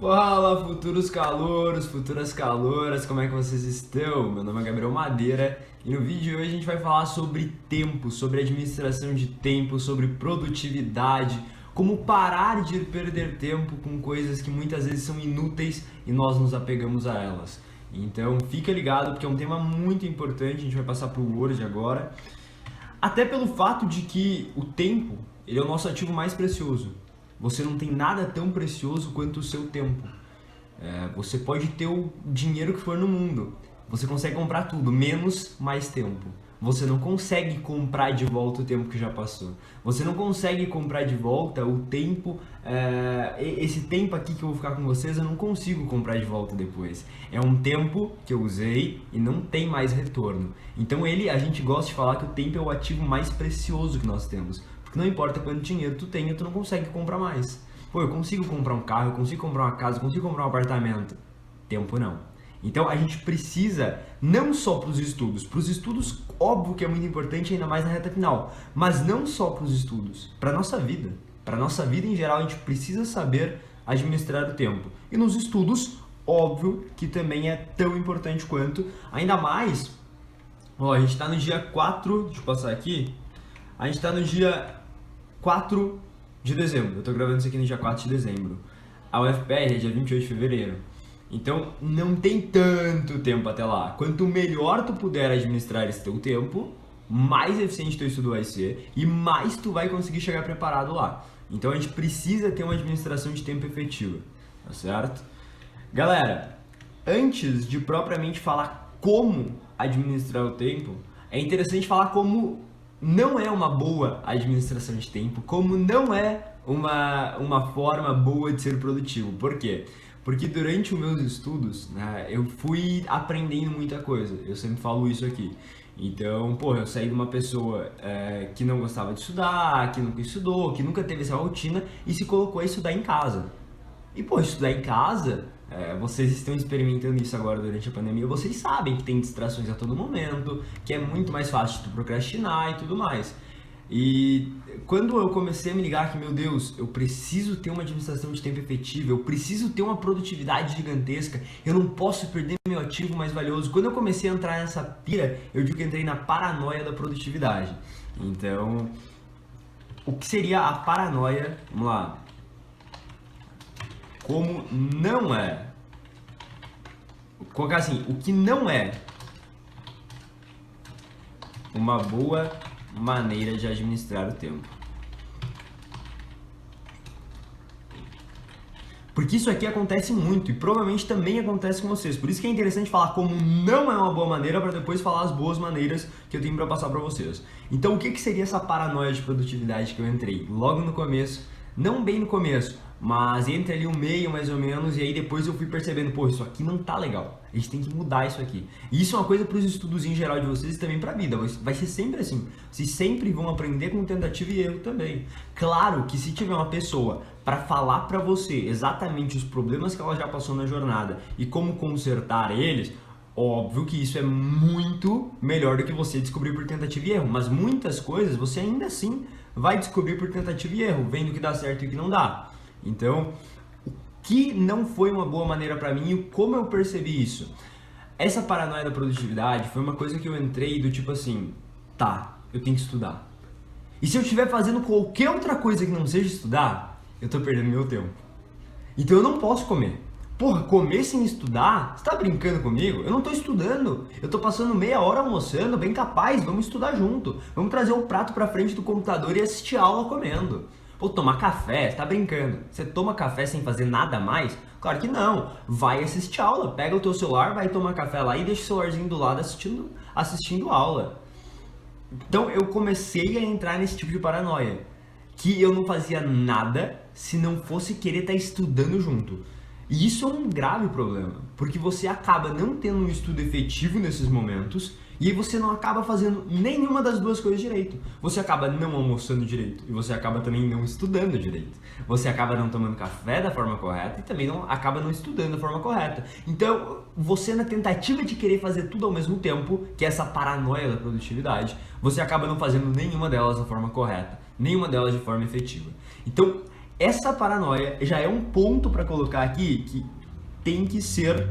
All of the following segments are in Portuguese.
Fala, futuros calouros, futuras calouras, como é que vocês estão? Meu nome é Gabriel Madeira e no vídeo de hoje a gente vai falar sobre tempo, sobre administração de tempo, sobre produtividade, como parar de perder tempo com coisas que muitas vezes são inúteis e nós nos apegamos a elas. Então fica ligado porque é um tema muito importante, a gente vai passar pro Word agora. Até pelo fato de que o tempo, ele é o nosso ativo mais precioso. Você não tem nada tão precioso quanto o seu tempo. Você pode ter o dinheiro que for no mundo. Você consegue comprar tudo, menos mais tempo. Você não consegue comprar de volta o tempo que já passou. Você não consegue comprar de volta o tempo... esse tempo aqui que eu vou ficar com vocês, eu não consigo comprar de volta depois. É um tempo que eu usei e não tem mais retorno. Então a gente gosta de falar que o tempo é o ativo mais precioso que nós temos. Porque não importa quanto dinheiro tu tenha, tu não consegue comprar mais. Pô, eu consigo comprar um carro, eu consigo comprar uma casa, eu consigo comprar um apartamento. Tempo não. Então a gente precisa, não só para os estudos óbvio que é muito importante, ainda mais na reta final, mas não só para os estudos, para a nossa vida. Para a nossa vida em geral, a gente precisa saber administrar o tempo. E nos estudos, óbvio que também é tão importante quanto, ainda mais, a gente está no dia 4, deixa eu passar aqui, a gente está no dia 4 de dezembro, eu estou gravando isso aqui no dia 4 de dezembro. A UFPR é dia 28 de fevereiro. Então não tem tanto tempo até lá. Quanto melhor tu puder administrar esse teu tempo, mais eficiente teu estudo vai ser e mais tu vai conseguir chegar preparado lá. Então a gente precisa ter uma administração de tempo efetiva, tá certo? Galera, antes de propriamente falar como administrar o tempo, é interessante falar como não é uma boa administração de tempo, como não é uma forma boa de ser produtivo. Por quê? Porque durante os meus estudos, né, eu fui aprendendo muita coisa, eu sempre falo isso aqui. Então, eu saí de uma pessoa que não gostava de estudar, que nunca estudou, que nunca teve essa rotina e se colocou a estudar em casa. E, estudar em casa, vocês estão experimentando isso agora durante a pandemia, vocês sabem que tem distrações a todo momento, que é muito mais fácil de procrastinar e tudo mais. E quando eu comecei a me ligar que, meu Deus, eu preciso ter uma administração de tempo efetiva, eu preciso ter uma produtividade gigantesca, eu não posso perder meu ativo mais valioso. Quando eu comecei a entrar nessa pira, eu digo que entrei na paranoia da produtividade. Então, o que seria a paranoia? Vamos lá. Como não é. Vou colocar assim, o que não é uma boa maneira de administrar o tempo. Porque isso aqui acontece muito e provavelmente também acontece com vocês. Por isso que é interessante falar como não é uma boa maneira para depois falar as boas maneiras que eu tenho para passar para vocês. Então o que seria essa paranoia de produtividade que eu entrei? Logo no começo, não bem no começo, mas entre ali o meio mais ou menos, e aí depois eu fui percebendo, isso aqui não tá legal, a gente tem que mudar isso aqui. E isso é uma coisa para os estudos em geral de vocês e também para a vida, vai ser sempre assim, vocês sempre vão aprender com tentativa e erro também. Claro que se tiver uma pessoa para falar para você exatamente os problemas que ela já passou na jornada e como consertar eles, óbvio que isso é muito melhor do que você descobrir por tentativa e erro, mas muitas coisas você ainda assim vai descobrir por tentativa e erro, vendo o que dá certo e o que não dá. Então, o que não foi uma boa maneira para mim e como eu percebi isso? Essa paranoia da produtividade foi uma coisa que eu entrei do tipo assim, eu tenho que estudar. E se eu estiver fazendo qualquer outra coisa que não seja estudar, eu tô perdendo meu tempo. Então eu não posso comer. Comer sem estudar? Você tá brincando comigo? Eu não tô estudando. Eu tô passando meia hora almoçando, bem capaz, vamos estudar junto. Vamos trazer o prato pra frente do computador e assistir a aula comendo. Tomar café, você tá brincando? Você toma café sem fazer nada mais? Claro que não. Vai assistir aula, pega o teu celular, vai tomar café lá e deixa o celularzinho do lado assistindo aula. Então eu comecei a entrar nesse tipo de paranoia, que eu não fazia nada se não fosse querer estar estudando junto. E isso é um grave problema, porque você acaba não tendo um estudo efetivo nesses momentos e aí você não acaba fazendo nenhuma das duas coisas direito. Você acaba não almoçando direito e você acaba também não estudando direito. Você acaba não tomando café da forma correta e também acaba não estudando da forma correta. Então, você na tentativa de querer fazer tudo ao mesmo tempo, que é essa paranoia da produtividade, você acaba não fazendo nenhuma delas da forma correta, nenhuma delas de forma efetiva. Então, essa paranoia já é um ponto para colocar aqui que tem que ser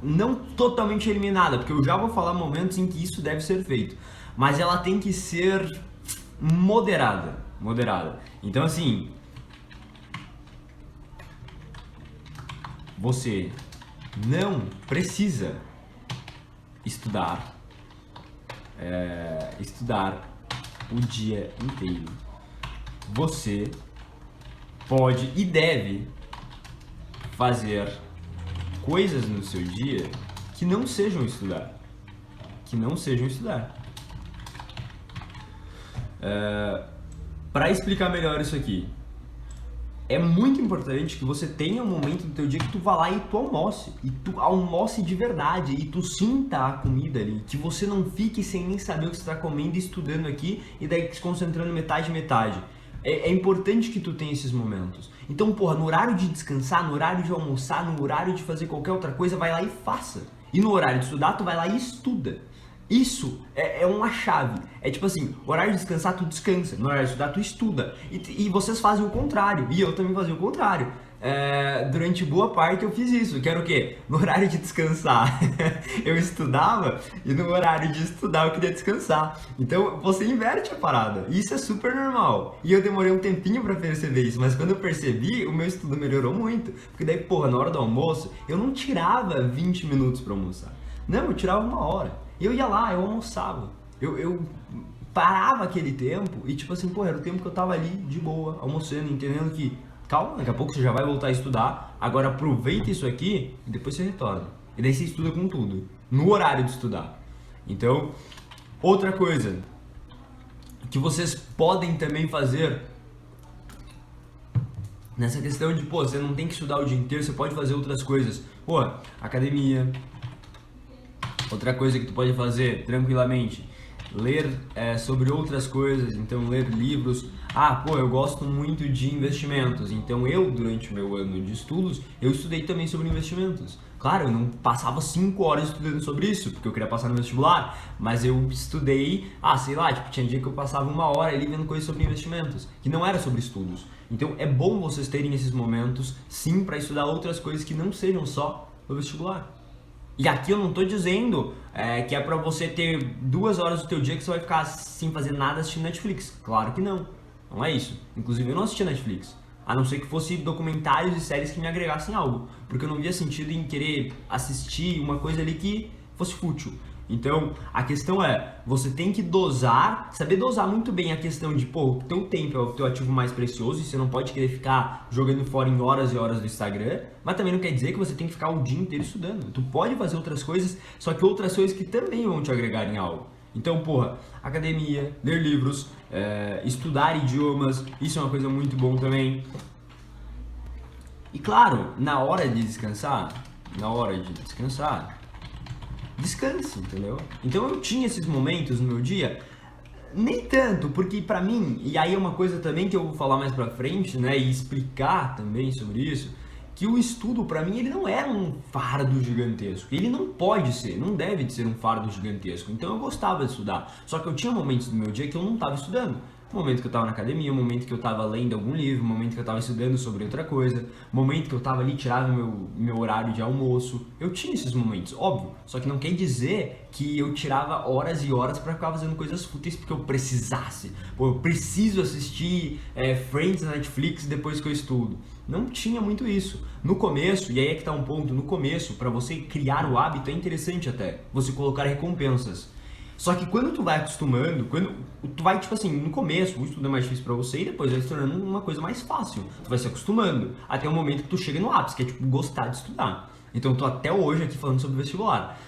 não totalmente eliminada, porque eu já vou falar momentos em que isso deve ser feito, mas ela tem que ser moderada. Então assim, você não precisa estudar o dia inteiro. Você pode e deve fazer coisas no seu dia que não sejam estudar. Para explicar melhor isso aqui, é muito importante que você tenha um momento do teu dia que tu vá lá e tu almoce de verdade, e tu sinta a comida ali, que você não fique sem nem saber o que você está comendo e estudando aqui, e daí se concentrando metade. É importante que tu tenha esses momentos. Então, porra, no horário de descansar, no horário de almoçar, no horário de fazer qualquer outra coisa, vai lá e faça. E no horário de estudar, tu vai lá e estuda. Isso é uma chave. É tipo assim, horário de descansar, tu descansa. No horário de estudar, tu estuda. E vocês fazem o contrário. E eu também fazia o contrário. Durante boa parte eu fiz isso. Que era o quê? No horário de descansar, eu estudava. E no horário de estudar, eu queria descansar. Então, você inverte a parada. E isso é super normal. E eu demorei um tempinho pra perceber isso. Mas quando eu percebi, o meu estudo melhorou muito. Porque daí, porra, na hora do almoço, eu não tirava 20 minutos pra almoçar. Não, eu tirava 1 hora. Eu ia lá, eu almoçava, eu parava aquele tempo e tipo assim, pô, era o tempo que eu tava ali de boa, almoçando, entendendo que, calma, daqui a pouco você já vai voltar a estudar, agora aproveita isso aqui e depois você retorna. E daí você estuda com tudo, no horário de estudar. Então, outra coisa que vocês podem também fazer nessa questão de, pô, você não tem que estudar o dia inteiro, você pode fazer outras coisas. Pô, academia. Outra coisa que tu pode fazer tranquilamente, ler sobre outras coisas, então ler livros. Eu gosto muito de investimentos, então eu, durante o meu ano de estudos, eu estudei também sobre investimentos. Claro, eu não passava 5 horas estudando sobre isso, porque eu queria passar no vestibular, mas eu estudei, tinha dia que eu passava 1 hora ali vendo coisas sobre investimentos, que não era sobre estudos. Então é bom vocês terem esses momentos, sim, para estudar outras coisas que não sejam só o vestibular. E aqui eu não tô dizendo que é pra você ter 2 horas do teu dia que você vai ficar sem fazer nada assistindo Netflix. Claro que não. Não é isso. Inclusive eu não assistia Netflix. A não ser que fosse documentários e séries que me agregassem algo. Porque eu não via sentido em querer assistir uma coisa ali que fosse fútil. Então, a questão é, você tem que dosar, saber dosar muito bem a questão de, pô, o teu tempo é o teu ativo mais precioso e você não pode querer ficar jogando fora em horas e horas do Instagram, mas também não quer dizer que você tem que ficar o dia inteiro estudando. Tu pode fazer outras coisas, só que outras coisas que também vão te agregar em algo. Então, porra, academia, ler livros, estudar idiomas, isso é uma coisa muito bom também. E claro, na hora de descansar, descanse, entendeu? Então eu tinha esses momentos no meu dia, nem tanto, porque pra mim, e aí é uma coisa também que eu vou falar mais pra frente, né, e explicar também sobre isso, que o estudo pra mim ele não era um fardo gigantesco, ele não pode ser, não deve ser um fardo gigantesco, então eu gostava de estudar, só que eu tinha momentos do meu dia que eu não estava estudando. Momento que eu estava na academia, momento que eu estava lendo algum livro, momento que eu estava estudando sobre outra coisa, momento que eu estava ali tirado meu horário de almoço. Eu tinha esses momentos, óbvio, só que não quer dizer que eu tirava horas e horas para ficar fazendo coisas fúteis porque eu precisasse. Pô, eu preciso assistir Friends na Netflix depois que eu estudo. Não tinha muito isso. No começo, e aí é que tá um ponto, no começo, para você criar o hábito é interessante até você colocar recompensas. Só que quando tu vai acostumando, quando tu vai, tipo assim, no começo o estudo é mais difícil pra você e depois vai se tornando uma coisa mais fácil. Tu vai se acostumando até o momento que tu chega no ápice, que é tipo gostar de estudar. Então eu tô até hoje aqui falando sobre vestibular.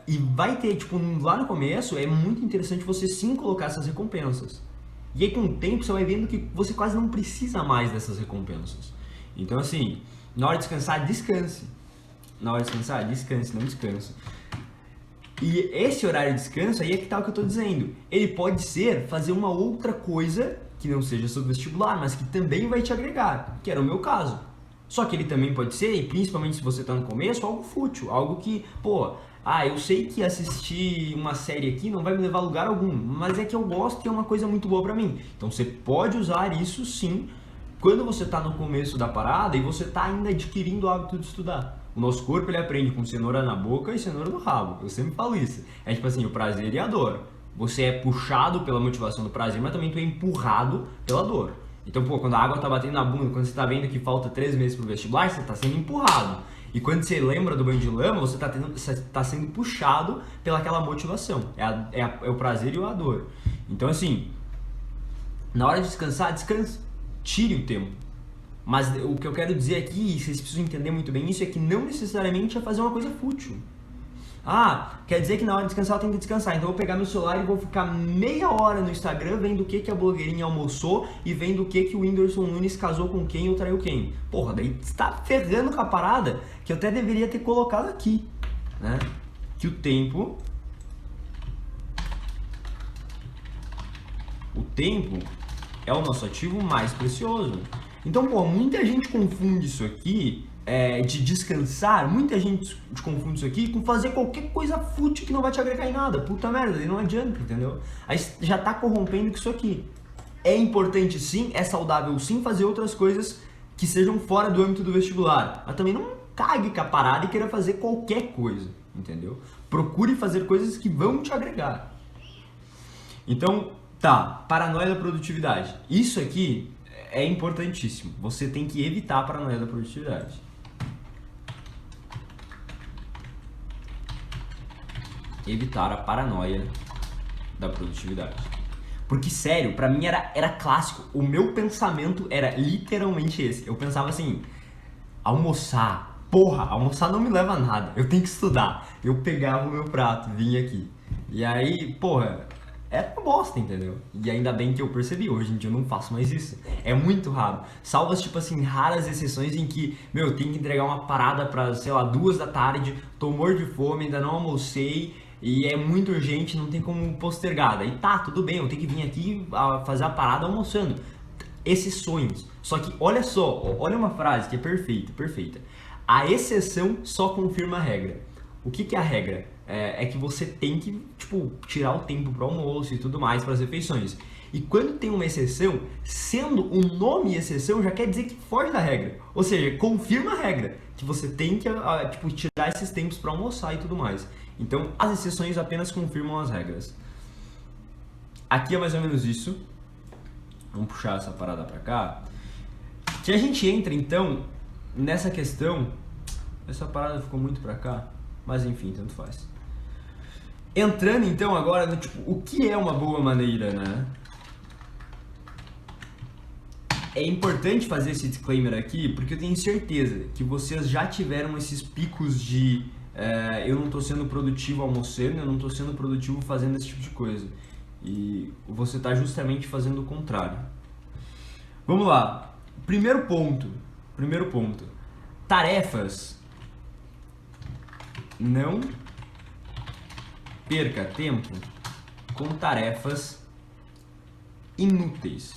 E vai ter, tipo, lá no começo é muito interessante você sim colocar essas recompensas. E aí com o tempo você vai vendo que você quase não precisa mais dessas recompensas. Então assim, na hora de descansar, descanse. Na hora de descansar, descanse, não descanse. E esse horário de descanso, aí é que tá o que eu tô dizendo. Ele pode ser fazer uma outra coisa que não seja sobre vestibular, mas que também vai te agregar, que era o meu caso. Só que ele também pode ser, e principalmente se você tá no começo, algo fútil, algo que, pô, Ah, eu sei que assistir uma série aqui não vai me levar a lugar algum, mas é que eu gosto e é uma coisa muito boa pra mim. Então você pode usar isso sim quando você tá no começo da parada e você tá ainda adquirindo o hábito de estudar. O nosso corpo ele aprende com cenoura na boca e cenoura no rabo. Eu sempre falo isso. É tipo assim, o prazer e a dor. Você é puxado pela motivação do prazer, mas também tu é empurrado pela dor. Então, pô, quando a água tá batendo na bunda, quando você tá vendo que falta 3 meses pro vestibular, você tá sendo empurrado. E quando você lembra do banho de lama, você tá sendo puxado pelaquela motivação. É o prazer e a dor. Então, assim, na hora de descansar, descanse. Tire o tempo. Mas o que eu quero dizer aqui, e vocês precisam entender muito bem isso, é que não necessariamente é fazer uma coisa fútil. Ah, quer dizer que na hora de descansar eu tenho que descansar, então eu vou pegar meu celular e vou ficar meia hora no Instagram vendo o que a blogueirinha almoçou e vendo o que o Whindersson Nunes casou com quem ou traiu quem. Porra, daí você tá ferrando com a parada que eu até deveria ter colocado aqui, né? Que o tempo é o nosso ativo mais precioso. Então, pô, muita gente confunde isso aqui de descansar, muita gente confunde isso aqui com fazer qualquer coisa fútil que não vai te agregar em nada. Puta merda, e não adianta, entendeu? Aí já tá corrompendo com isso aqui. É importante sim, é saudável sim fazer outras coisas que sejam fora do âmbito do vestibular. Mas também não cague com a parada e queira fazer qualquer coisa, entendeu? Procure fazer coisas que vão te agregar. Então, tá, paranoia da produtividade. Isso aqui é importantíssimo. Você tem que evitar a paranoia da produtividade. Evitar a paranoia da produtividade. Porque, sério, pra mim era clássico. O meu pensamento era literalmente esse. Eu pensava assim, almoçar. Porra, almoçar não me leva a nada. Eu tenho que estudar. Eu pegava o meu prato, vinha aqui. E aí, porra, era uma bosta, entendeu? E ainda bem que eu percebi, hoje em dia eu não faço mais isso. É muito raro. Salvo as, tipo assim, raras exceções em que, meu, eu tenho que entregar uma parada pra, sei lá, 2 da tarde, tô morto de fome, ainda não almocei, e é muito urgente, não tem como postergar. Daí tá, tudo bem, eu tenho que vir aqui fazer a parada almoçando. Esses sonhos. Só que, olha só, olha uma frase que é perfeita, perfeita. A exceção só confirma a regra. O que é a regra? É que você tem que, tipo, tirar o tempo pro almoço e tudo mais, para as refeições. E quando tem uma exceção, sendo um nome exceção, já quer dizer que foge da regra. Ou seja, confirma a regra, que você tem que, tipo, tirar esses tempos para almoçar e tudo mais. Então, as exceções apenas confirmam as regras. Aqui é mais ou menos isso. Vamos puxar essa parada para cá. Que a gente entra, então, nessa questão. Essa parada ficou muito para cá, mas enfim, tanto faz. Entrando então agora no tipo, o que é uma boa maneira, né? É importante fazer esse disclaimer aqui, porque eu tenho certeza que vocês já tiveram esses picos de eu não estou sendo produtivo almoçando, eu não estou sendo produtivo fazendo esse tipo de coisa. E você está justamente fazendo o contrário. Vamos lá. Primeiro ponto. Tarefas. Não perca tempo com tarefas inúteis.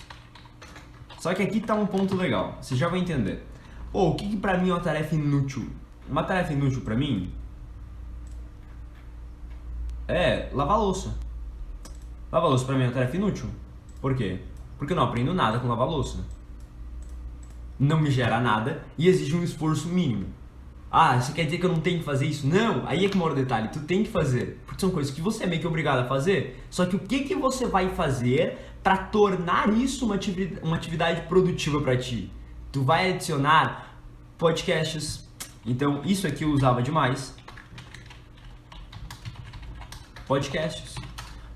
Só que aqui tá um ponto legal, você já vai entender. O que pra mim é uma tarefa inútil? Uma tarefa inútil pra mim é lavar louça. Lavar louça pra mim é uma tarefa inútil. Por quê? Porque eu não aprendo nada com lavar louça. Não me gera nada e exige um esforço mínimo. Ah, você quer dizer que eu não tenho que fazer isso? Não, aí é que mora o detalhe, tu tem que fazer. Porque são coisas que você é meio que obrigado a fazer. Só que o que você vai fazer para tornar isso uma atividade produtiva para ti? Tu vai adicionar podcasts. Então, isso aqui eu usava demais. Podcasts.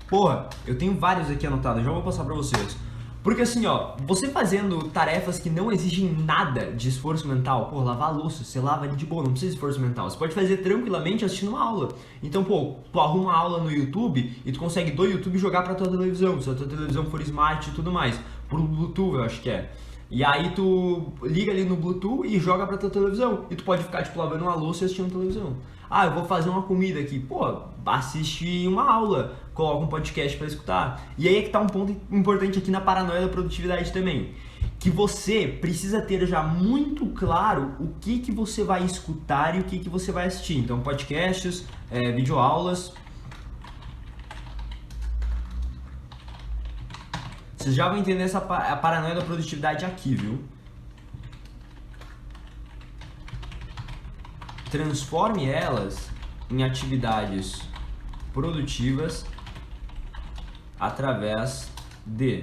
Porra, eu tenho vários aqui anotados, já vou passar para vocês. Porque assim, ó, você fazendo tarefas que não exigem nada de esforço mental, pô, lavar a louça, você lava ali de boa, não precisa de esforço mental. Você pode fazer tranquilamente assistindo uma aula. Então, pô, tu arruma uma aula no YouTube e tu consegue do YouTube jogar pra tua televisão, se a tua televisão for smart e tudo mais. Por Bluetooth, eu acho que é. E aí tu liga ali no Bluetooth e joga pra tua televisão. E tu pode ficar, tipo, lavando uma louça e assistindo televisão. Ah, eu vou fazer uma comida aqui. Pô, assiste uma aula, coloca um podcast pra escutar. E aí é que tá um ponto importante aqui na paranoia da produtividade também. que você precisa ter já muito claro o que você vai escutar e o que você vai assistir. Então, podcasts, videoaulas. Vocês já vão entender a paranoia da produtividade aqui, viu? Transforme elas em atividades produtivas através de...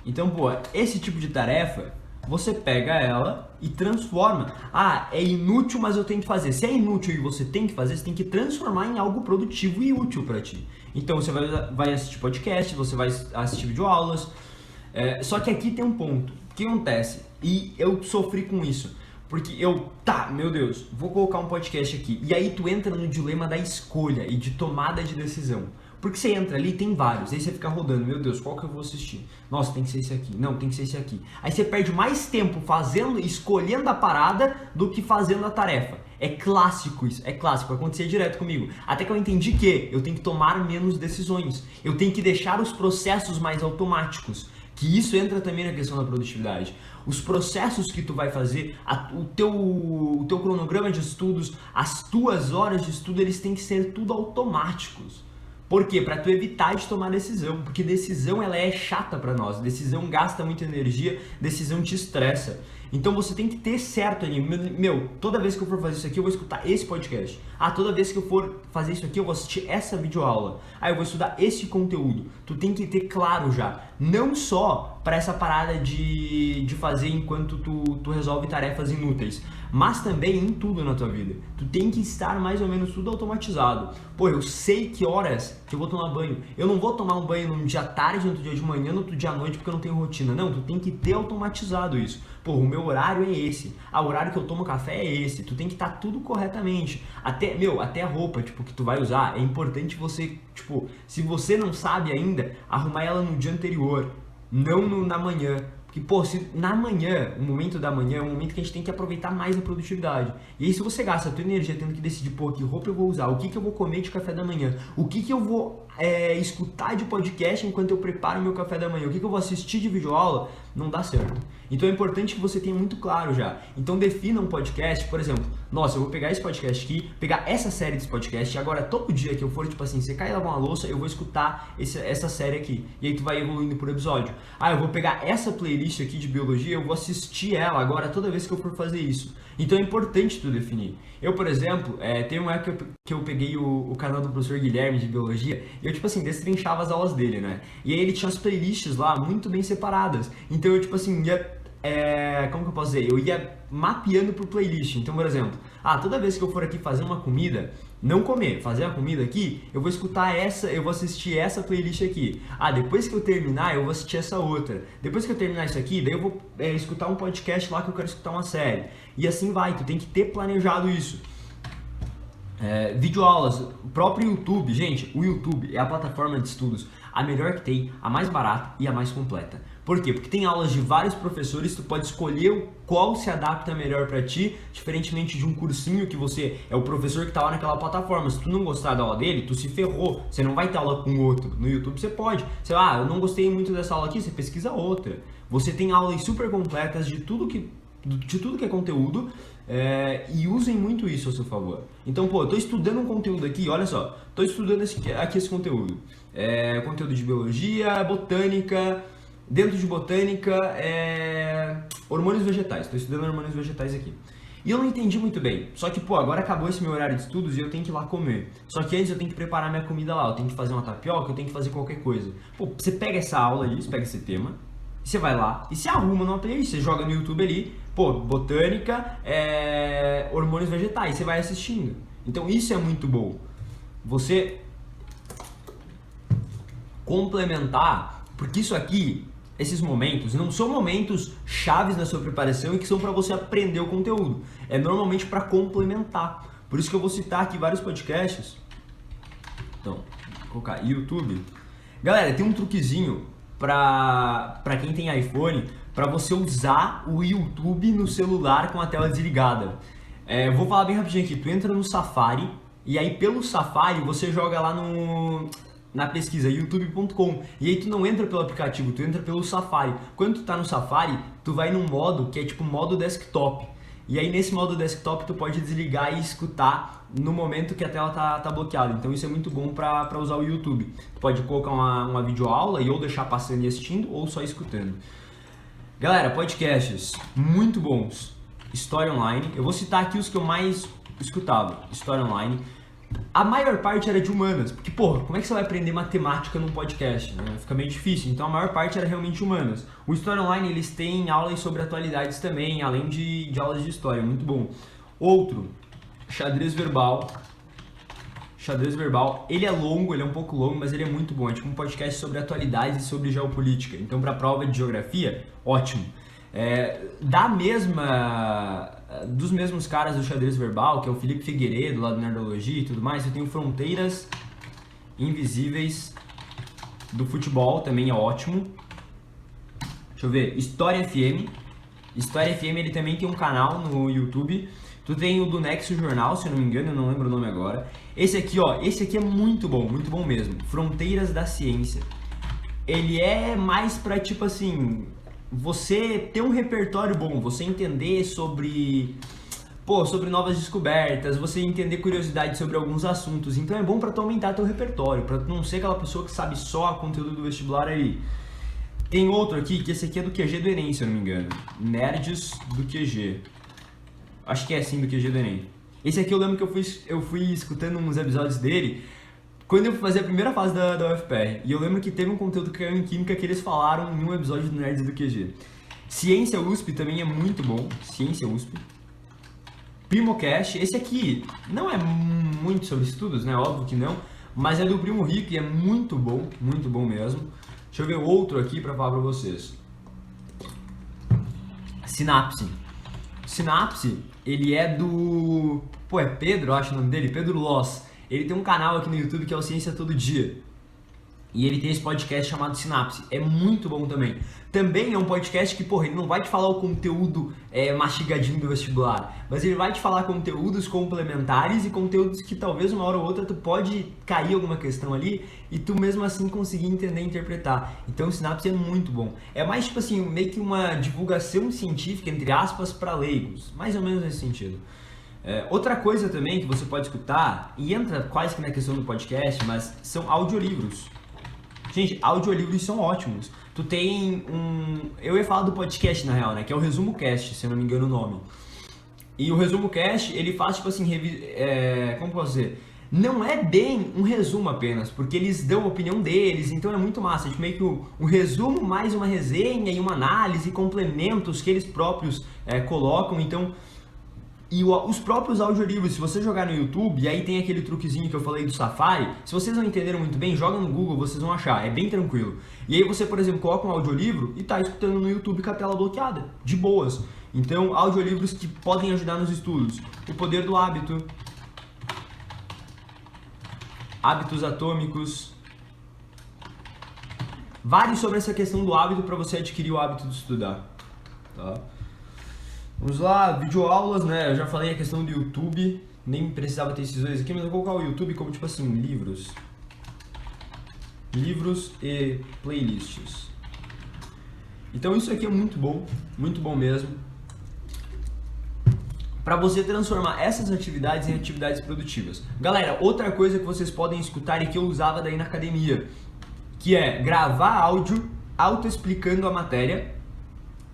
Então, pô, esse tipo de tarefa, você pega ela e transforma. Ah, é inútil, mas eu tenho que fazer. Se é inútil e você tem que fazer, você tem que transformar em algo produtivo e útil para ti. Então, você vai assistir podcast, você vai assistir videoaulas. Só que aqui tem um ponto. O que acontece? E eu sofri com isso. Porque meu Deus, vou colocar um podcast aqui. E aí tu entra no dilema da escolha e de tomada de decisão. Porque você entra ali, tem vários, aí você fica rodando, meu Deus, qual que eu vou assistir? Nossa, tem que ser esse aqui, não, tem que ser esse aqui. Aí você perde mais tempo escolhendo a parada do que fazendo a tarefa. É clássico isso, é clássico, acontecia direto comigo. Até que eu entendi que eu tenho que tomar menos decisões, eu tenho que deixar os processos mais automáticos. Que isso entra também na questão da produtividade. Os processos que tu vai fazer, o teu cronograma de estudos, as tuas horas de estudo, eles têm que ser tudo automáticos. Por quê? Para tu evitar de tomar decisão, porque decisão ela é chata para nós, decisão gasta muita energia, decisão te estressa. Então você tem que ter certo ali, toda vez que eu for fazer isso aqui eu vou escutar esse podcast. Ah, toda vez que eu for fazer isso aqui eu vou assistir essa videoaula. Ah, eu vou estudar esse conteúdo. Tu tem que ter claro já, não só para essa parada de fazer enquanto tu resolve tarefas inúteis, mas também em tudo na tua vida. Tu tem que estar mais ou menos tudo automatizado. Pô, eu sei que horas que eu vou tomar banho. Eu não vou tomar um banho num dia à tarde, no outro dia de manhã, no outro dia à noite, porque eu não tenho rotina. Não, tu tem que ter automatizado isso. Pô, o meu horário é esse. O horário que eu tomo café é esse. Tu tem que estar tudo corretamente. Até a roupa, que tu vai usar, é importante você, se você não sabe ainda, arrumar ela no dia anterior, não na manhã. Porque, pô, na manhã, o momento da manhã é um momento que a gente tem que aproveitar mais a produtividade. E aí, se você gasta a tua energia tendo que decidir, pô, que roupa eu vou usar, o que eu vou comer de café da manhã, o que eu vou escutar de podcast enquanto eu preparo o meu café da manhã, o que eu vou assistir de videoaula, não dá certo. Então é importante que você tenha muito claro já. Então defina um podcast, por exemplo, nossa, eu vou pegar esse podcast aqui, pegar essa série desse podcast, e agora todo dia que eu for, você cai e lavar uma louça, eu vou escutar essa série aqui. E aí tu vai evoluindo por episódio. Ah, eu vou pegar essa playlist aqui de biologia, eu vou assistir ela agora toda vez que eu for fazer isso. Então é importante tu definir. Eu, por exemplo, tem uma época que eu peguei o canal do professor Guilherme de biologia e eu, destrinchava as aulas dele, né? E aí ele tinha as playlists lá muito bem separadas. Então eu, ia... como que eu posso dizer? Eu ia mapeando por playlist. Então, por exemplo, toda vez que eu for aqui fazer uma comida, não comer, fazer a comida aqui, eu vou escutar eu vou assistir essa playlist aqui. Depois que eu terminar, eu vou assistir essa outra. Depois que eu terminar isso aqui, daí eu vou escutar um podcast lá que eu quero escutar uma série. E assim vai, tu tem que ter planejado isso. Videoaulas, o próprio YouTube, gente, o YouTube é a plataforma de estudos a melhor que tem, a mais barata e a mais completa. Por quê? Porque tem aulas de vários professores, tu pode escolher qual se adapta melhor pra ti, diferentemente de um cursinho que você é o professor que tá lá naquela plataforma. Se tu não gostar da aula dele, tu se ferrou, você não vai ter aula com outro. No YouTube você pode, eu não gostei muito dessa aula aqui, você pesquisa outra. Você tem aulas super completas de tudo que é conteúdo, e usem muito isso a seu favor. Então, pô, eu tô estudando um conteúdo aqui, olha só, tô estudando esse conteúdo. Conteúdo de biologia, botânica, dentro de botânica, hormônios vegetais, tô estudando hormônios vegetais aqui. E eu não entendi muito bem, só que, pô, agora acabou esse meu horário de estudos e eu tenho que ir lá comer. Só que antes eu tenho que preparar minha comida lá, eu tenho que fazer uma tapioca, eu tenho que fazer qualquer coisa. Pô, você pega essa aula ali, você pega esse tema, você vai lá e se arruma numa playlist, você joga no YouTube ali, pô, botânica, hormônios vegetais, você vai assistindo. Então isso é muito bom. Você complementar, porque isso aqui, esses momentos, não são momentos chaves na sua preparação e que são para você aprender o conteúdo. É normalmente para complementar. Por isso que eu vou citar aqui vários podcasts. Então, vou colocar YouTube. Galera, tem um truquezinho para quem tem iPhone, para você usar o YouTube no celular com a tela desligada. Vou falar bem rapidinho aqui, tu entra no Safari e aí pelo Safari você joga lá na pesquisa youtube.com, e aí tu não entra pelo aplicativo, tu entra pelo Safari. Quando tu tá no Safari, tu vai num modo que é tipo modo desktop. E aí nesse modo desktop tu pode desligar e escutar no momento que a tela tá bloqueada. Então isso é muito bom para usar o YouTube. Tu pode colocar uma videoaula e ou deixar passando e assistindo ou só escutando. Galera, podcasts muito bons. História Online. Eu vou citar aqui os que eu mais escutava. História Online. A maior parte era de humanas, porque, porra, como é que você vai aprender matemática num podcast, né? Fica meio difícil, então a maior parte era realmente humanas. O História Online, eles têm aulas sobre atualidades também, além de aulas de história, muito bom. Outro, Xadrez Verbal. Xadrez Verbal, ele é longo, ele é um pouco longo, mas ele é muito bom. É tipo um podcast sobre atualidades e sobre geopolítica. Então, para prova de geografia, ótimo. Dos mesmos caras do Xadrez Verbal, que é o Felipe Figueiredo, lá do Nerdologia e tudo mais, eu tenho Fronteiras Invisíveis do Futebol, também é ótimo. Deixa eu ver, História FM. História FM, ele também tem um canal no YouTube. Tu tem o do Nexo Jornal, se eu não me engano, eu não lembro o nome agora. Esse aqui é muito bom mesmo. Fronteiras da Ciência. Ele é mais pra, tipo assim, você ter um repertório bom, você entender sobre novas descobertas, você entender curiosidades sobre alguns assuntos. Então é bom pra tu aumentar teu repertório, pra tu não ser aquela pessoa que sabe só conteúdo do vestibular aí. Tem outro aqui, que esse aqui é do QG do Enem, se eu não me engano. Nerds do QG. Acho que é assim, do QG do Enem. Esse aqui eu lembro que eu fui escutando uns episódios dele quando eu fui fazer a primeira fase da UFPR. E eu lembro que teve um conteúdo que caiu em Química que eles falaram em um episódio do Nerds do QG. Ciência USP também é muito bom. Ciência USP. Primocast. Esse aqui não é muito sobre estudos, né? Óbvio que não. Mas é do Primo Rico e é muito bom mesmo. Deixa eu ver outro aqui pra falar pra vocês. Sinapse. Sinapse, ele é do... Pô, é Pedro, eu acho o nome dele, Pedro Loss. Ele tem um canal aqui no YouTube que é o Ciência Todo Dia. E ele tem esse podcast chamado Sinapse. É muito bom também. Também é um podcast que, porra, ele não vai te falar o conteúdo mastigadinho do vestibular, mas ele vai te falar conteúdos complementares e conteúdos que talvez uma hora ou outra tu pode cair alguma questão ali e tu mesmo assim conseguir entender e interpretar. Então o Sinapse é muito bom. É mais tipo assim, meio que uma divulgação científica, entre aspas, para leigos. Mais ou menos nesse sentido. Outra coisa também que você pode escutar, e entra quase que na questão do podcast, mas são audiolivros. Gente, audiolivros são ótimos. Tu tem eu ia falar do podcast na real, né? Que é o Resumo Cast, se eu não me engano o nome. E o Resumo Cast, ele faz tipo assim, como posso dizer? Não é bem um resumo apenas, porque eles dão a opinião deles, então é muito massa. Tipo, meio que um resumo mais uma resenha e uma análise, complementos que eles próprios colocam, então... E os próprios audiolivros, se você jogar no YouTube, e aí tem aquele truquezinho que eu falei do Safari, se vocês não entenderam muito bem, joga no Google, vocês vão achar, é bem tranquilo. E aí você, por exemplo, coloca um audiolivro e tá escutando no YouTube com a tela bloqueada, de boas. Então, audiolivros que podem ajudar nos estudos. O Poder do Hábito, Hábitos Atômicos, vários sobre essa questão do hábito para você adquirir o hábito de estudar, tá? Vamos lá, videoaulas, né? Eu já falei a questão do YouTube, nem precisava ter esses dois aqui, mas eu vou colocar o YouTube como tipo assim, livros. Livros e playlists. Então isso aqui é muito bom mesmo. Para você transformar essas atividades em atividades produtivas. Galera, outra coisa que vocês podem escutar e que eu usava daí na academia, que é gravar áudio auto-explicando a matéria.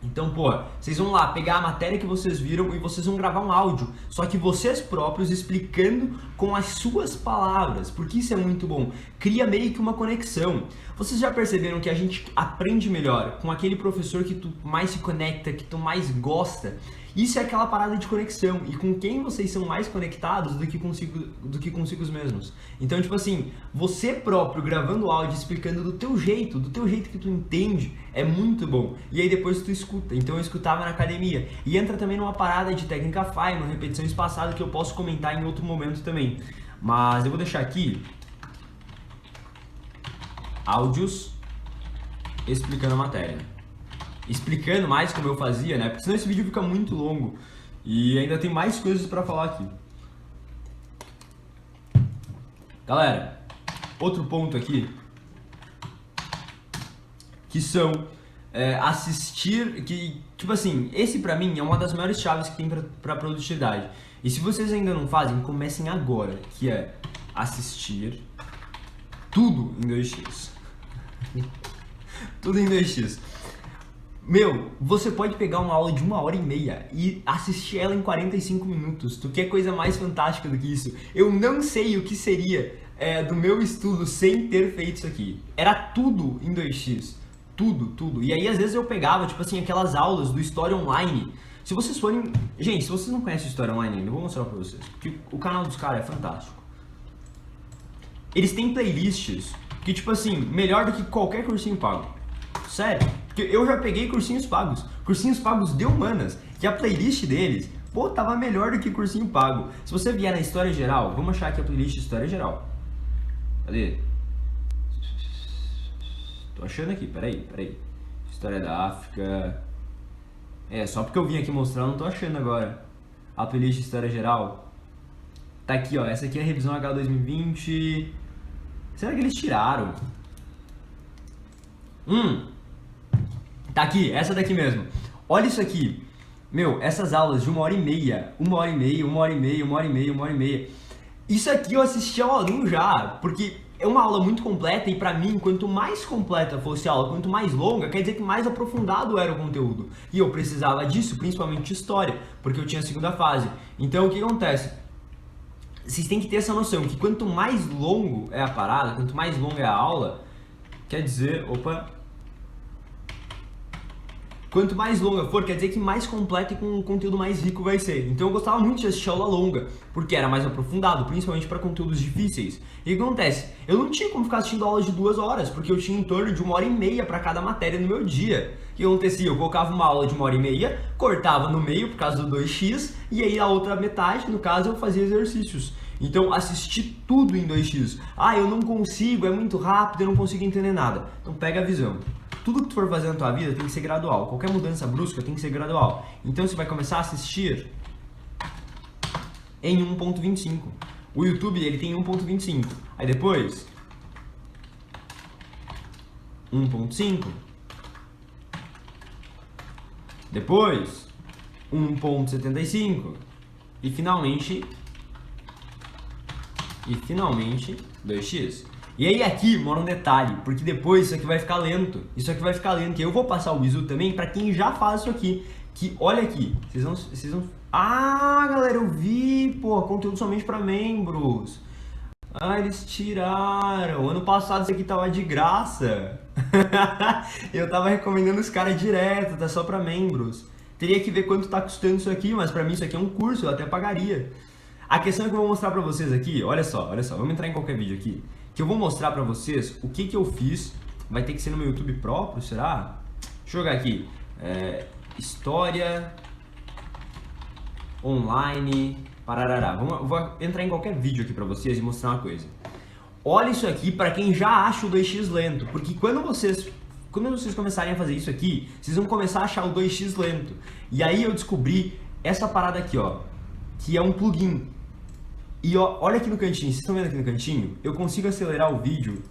Então, pô, vocês vão lá pegar a matéria que vocês viram e vocês vão gravar um áudio, só que vocês próprios explicando com as suas palavras, porque isso é muito bom. Cria meio que uma conexão. Vocês já perceberam que a gente aprende melhor com aquele professor que tu mais se conecta, que tu mais gosta? Isso é aquela parada de conexão, e com quem vocês são mais conectados do que consigo mesmos. Então, tipo assim, você próprio gravando áudio, explicando do teu jeito que tu entende, é muito bom. E aí depois tu escuta. Então eu escutava na academia. E entra também numa parada de técnica Feynman, repetição espaçada, que eu posso comentar em outro momento também. Mas eu vou deixar aqui áudios explicando a matéria. Explicando mais como eu fazia, né? Porque senão esse vídeo fica muito longo e ainda tem mais coisas pra falar aqui. Galera, outro ponto aqui, que são assistir, que, tipo assim, esse pra mim é uma das maiores chaves que tem pra produtividade. E se vocês ainda não fazem, comecem agora, que é assistir tudo em 2x. Tudo em 2x. Meu, você pode pegar uma aula de 1h30 e assistir ela em 45 minutos. Tu quer coisa mais fantástica do que isso? Eu não sei o que seria do meu estudo sem ter feito isso aqui. Era tudo em 2x. Tudo. E aí, às vezes, eu pegava, tipo assim, aquelas aulas do História Online. Se vocês forem... Gente, se vocês não conhecem o História Online ainda, eu vou mostrar pra vocês. Porque o canal dos caras é fantástico. Eles têm playlists que, tipo assim, melhor do que qualquer cursinho pago. Sério. Porque eu já peguei cursinhos pagos de humanas, que a playlist deles, pô, tava melhor do que cursinho pago. Se você vier na História Geral, vamos achar aqui a playlist de História Geral. Cadê? Tô achando aqui, peraí. História da África. Só porque eu vim aqui mostrar, eu não tô achando agora. A playlist de História Geral. Tá aqui, ó, essa aqui é a revisão H 2020. Será que eles tiraram? Tá aqui, essa daqui mesmo. Olha isso aqui. Meu, essas aulas de 1h30, 1h30. Isso aqui eu assisti ao aluno já, porque é uma aula muito completa e pra mim, quanto mais completa fosse a aula, quanto mais longa, quer dizer que mais aprofundado era o conteúdo. E eu precisava disso, principalmente de história, porque eu tinha a segunda fase. Então o que acontece? Vocês têm que ter essa noção que quanto mais longo é a parada, quanto mais longa é a aula, quer dizer, quanto mais longa for, quer dizer que mais completa e com um conteúdo mais rico vai ser. Então eu gostava muito de assistir aula longa, porque era mais aprofundado, principalmente para conteúdos difíceis. E o que acontece? Eu não tinha como ficar assistindo aulas de 2 horas, porque eu tinha em torno de 1h30 para cada matéria no meu dia. O que acontecia? Eu colocava uma aula de 1h30, cortava no meio por causa do 2x, e aí a outra metade, no caso, eu fazia exercícios. Então assistir tudo em 2x. Eu não consigo, é muito rápido, eu não consigo entender nada. Então pega a visão. Tudo que tu for fazer na tua vida tem que ser gradual. Qualquer mudança brusca tem que ser gradual. Então você vai começar a assistir em 1.25. O YouTube ele tem 1.25. Aí depois 1.5. Depois 1.75. E finalmente 2x. E aí aqui mora um detalhe, porque depois isso aqui vai ficar lento. Isso aqui vai ficar lento. E eu vou passar o bizu também para quem já faz isso aqui. Que olha aqui, vocês vão... galera, eu vi, pô, conteúdo somente para membros. Eles tiraram. Ano passado isso aqui tava de graça. Eu tava recomendando os caras direto, tá só para membros. Teria que ver quanto tá custando isso aqui, mas para mim isso aqui é um curso, eu até pagaria. A questão é que eu vou mostrar para vocês aqui, olha só, vamos entrar em qualquer vídeo aqui. Que eu vou mostrar pra vocês o que eu fiz. Vai ter que ser no meu YouTube próprio, será? Deixa eu jogar aqui. História online pararará. Vou entrar em qualquer vídeo aqui pra vocês e mostrar uma coisa. Olha isso aqui pra quem já acha o 2x lento. Porque quando vocês começarem a fazer isso aqui, vocês vão começar a achar o 2x lento. E aí eu descobri essa parada aqui, ó, que é um plugin. E ó, olha aqui no cantinho, vocês estão vendo aqui no cantinho? Eu consigo acelerar o vídeo,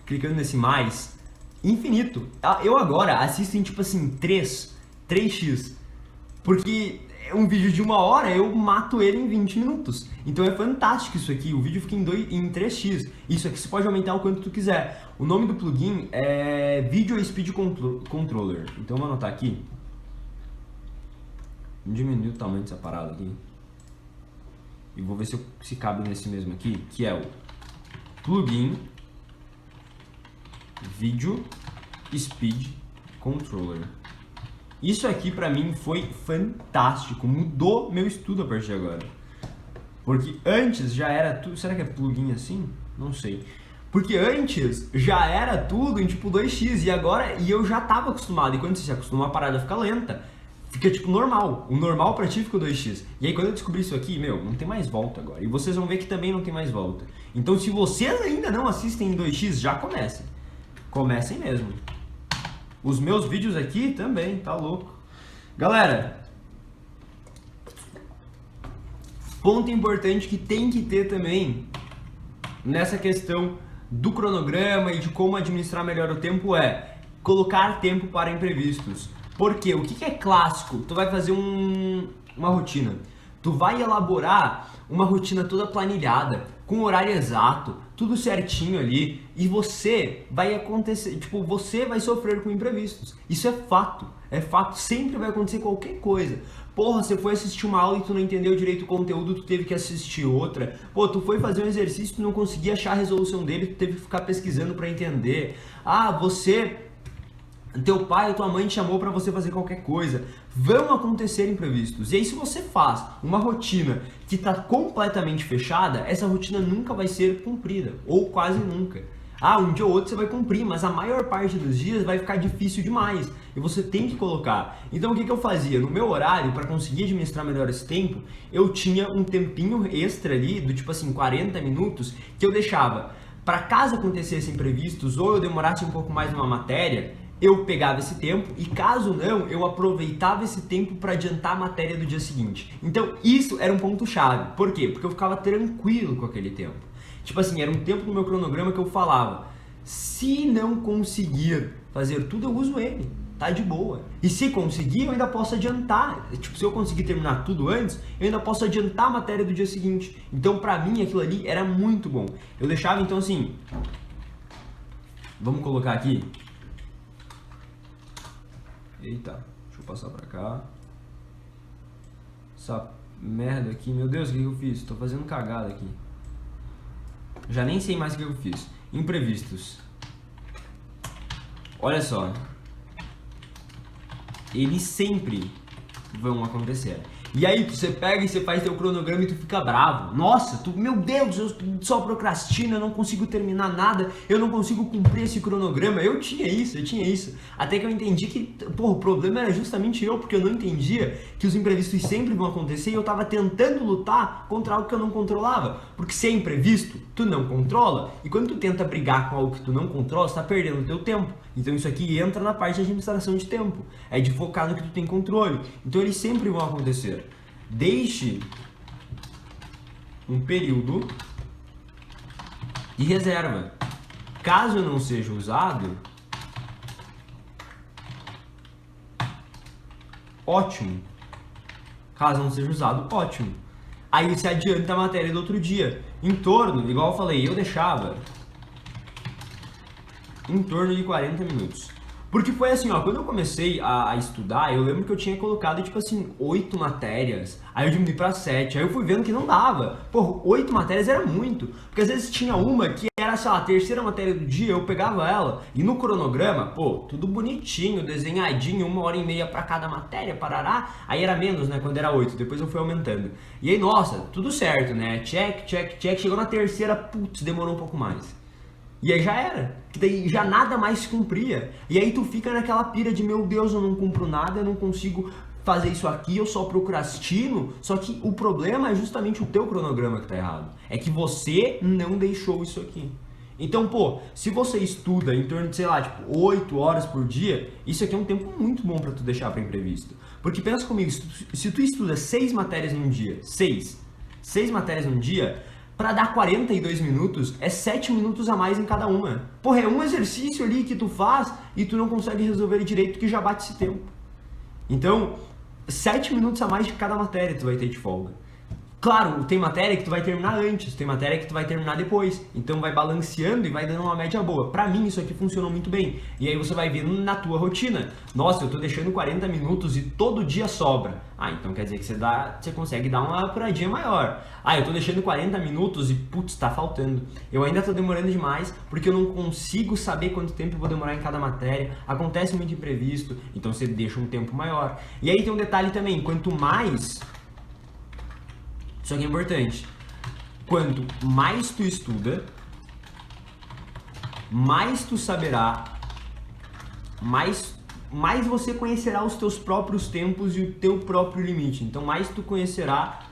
clicando nesse mais, infinito. Eu agora assisto em tipo assim, 3x. Porque um vídeo de 1h eu mato ele em 20 minutos. Então é fantástico isso aqui, o vídeo fica em 3x. Isso aqui você pode aumentar o quanto tu quiser. O nome do plugin é Video Speed Controller. Então eu vou anotar aqui. Vou diminuir o tamanho dessa parada aqui. E vou ver se cabe nesse mesmo aqui, que é o plugin Video Speed Controller. Isso aqui pra mim foi fantástico, mudou meu estudo a partir de agora. Porque antes já era tudo, será que é plugin assim? Não sei. Porque antes já era tudo em tipo 2x e eu já tava acostumado. E quando você se acostuma, a parada fica lenta. Fica tipo normal. O normal pra ti fica 2x. E aí quando eu descobri isso aqui, não tem mais volta agora. E vocês vão ver que também não tem mais volta. Então se vocês ainda não assistem em 2x, já comecem. Comecem mesmo. Os meus vídeos aqui também, tá louco. Galera, ponto importante que tem que ter também nessa questão do cronograma e de como administrar melhor o tempo é colocar tempo para imprevistos. Por quê? O que é clássico? Tu vai fazer uma rotina. Tu vai elaborar uma rotina toda planilhada, com horário exato, tudo certinho ali, e você vai acontecer, tipo, você vai sofrer com imprevistos. Isso é fato, sempre vai acontecer qualquer coisa. Porra, você foi assistir uma aula e tu não entendeu direito o conteúdo, tu teve que assistir outra. Pô, tu foi fazer um exercício e tu não conseguia achar a resolução dele, tu teve que ficar pesquisando para entender. Teu pai ou tua mãe te chamou para você fazer qualquer coisa. Vão acontecer imprevistos. E aí, se você faz uma rotina que está completamente fechada, essa rotina nunca vai ser cumprida, ou quase nunca. Um dia ou outro você vai cumprir, mas a maior parte dos dias vai ficar difícil demais. E você tem que colocar. Então, o que eu fazia? No meu horário, para conseguir administrar melhor esse tempo, eu tinha um tempinho extra ali, do tipo assim, 40 minutos, que eu deixava para caso acontecesse imprevistos ou eu demorasse um pouco mais numa matéria, eu pegava esse tempo e caso não, eu aproveitava esse tempo para adiantar a matéria do dia seguinte. Então isso era um ponto chave. Por quê? Porque eu ficava tranquilo com aquele tempo. Tipo assim, era um tempo no meu cronograma que eu falava, se não conseguir fazer tudo, eu uso ele. Tá de boa. E se conseguir, eu ainda posso adiantar. Tipo, se eu conseguir terminar tudo antes, eu ainda posso adiantar a matéria do dia seguinte. Então, pra mim, aquilo ali era muito bom. Eu deixava, então, assim... Vamos colocar aqui... Eita, deixa eu passar pra cá. Essa merda aqui, meu Deus, o que eu fiz? Tô fazendo cagada aqui. Já nem sei mais o que eu fiz. Imprevistos. Olha só. Eles sempre vão acontecer. E aí você pega e você faz teu cronograma e tu fica bravo. Nossa, meu Deus, eu só procrastino, eu não consigo terminar nada, eu não consigo cumprir esse cronograma. Eu tinha isso. Até que eu entendi que, porra, o problema era justamente eu, porque eu não entendia que os imprevistos sempre vão acontecer e eu tava tentando lutar contra algo que eu não controlava. Porque se é imprevisto, tu não controla. E quando tu tenta brigar com algo que tu não controla, você tá perdendo o teu tempo. Então isso aqui entra na parte de administração de tempo. É de focar no que tu tem controle. Então eles sempre vão acontecer. Deixe um período de reserva. Caso não seja usado, ótimo. Caso não seja usado, ótimo. Aí você adianta a matéria do outro dia. Em torno, igual eu falei, eu deixava em torno de 40 minutos. Porque foi assim, ó, quando eu comecei a estudar, eu lembro que eu tinha colocado, tipo assim, 8 matérias, aí eu diminui pra 7, aí eu fui vendo que não dava. Pô, 8 matérias era muito, porque às vezes tinha uma que era, sei lá, a terceira matéria do dia, eu pegava ela, e no cronograma, pô, tudo bonitinho, desenhadinho, 1h30 pra cada matéria, parará, aí era menos, né, quando era 8, depois eu fui aumentando. E aí, nossa, tudo certo, né, check, chegou na terceira, putz, demorou um pouco mais. E aí já era, que daí já nada mais se cumpria. E aí tu fica naquela pira de, meu Deus, eu não cumpro nada, eu não consigo fazer isso aqui, eu só procrastino. Só que o problema é justamente o teu cronograma que tá errado. É que você não deixou isso aqui. Então, pô, se você estuda em torno de, sei lá, tipo, 8 horas por dia, isso aqui é um tempo muito bom pra tu deixar pra imprevisto. Porque pensa comigo, se tu estuda 6 matérias num dia, 6 matérias num dia... Pra dar 42 minutos, é 7 minutos a mais em cada uma. Porra, é um exercício ali que tu faz e tu não consegue resolver ele direito que já bate esse tempo. Então, 7 minutos a mais de cada matéria tu vai ter de folga. Claro, tem matéria que tu vai terminar antes, tem matéria que tu vai terminar depois. Então vai balanceando e vai dando uma média boa. Pra mim isso aqui funcionou muito bem. E aí você vai vendo na tua rotina. Nossa, eu tô deixando 40 minutos e todo dia sobra. Então quer dizer que você consegue dar uma apuradinha maior. Eu tô deixando 40 minutos e putz, tá faltando. Eu ainda tô demorando demais porque eu não consigo saber quanto tempo eu vou demorar em cada matéria. Acontece muito imprevisto, então você deixa um tempo maior. E aí tem um detalhe também, quanto mais... Isso aqui é importante. Quanto mais tu estuda, mais tu saberá, mais você conhecerá os teus próprios tempos e o teu próprio limite. Então, mais tu conhecerá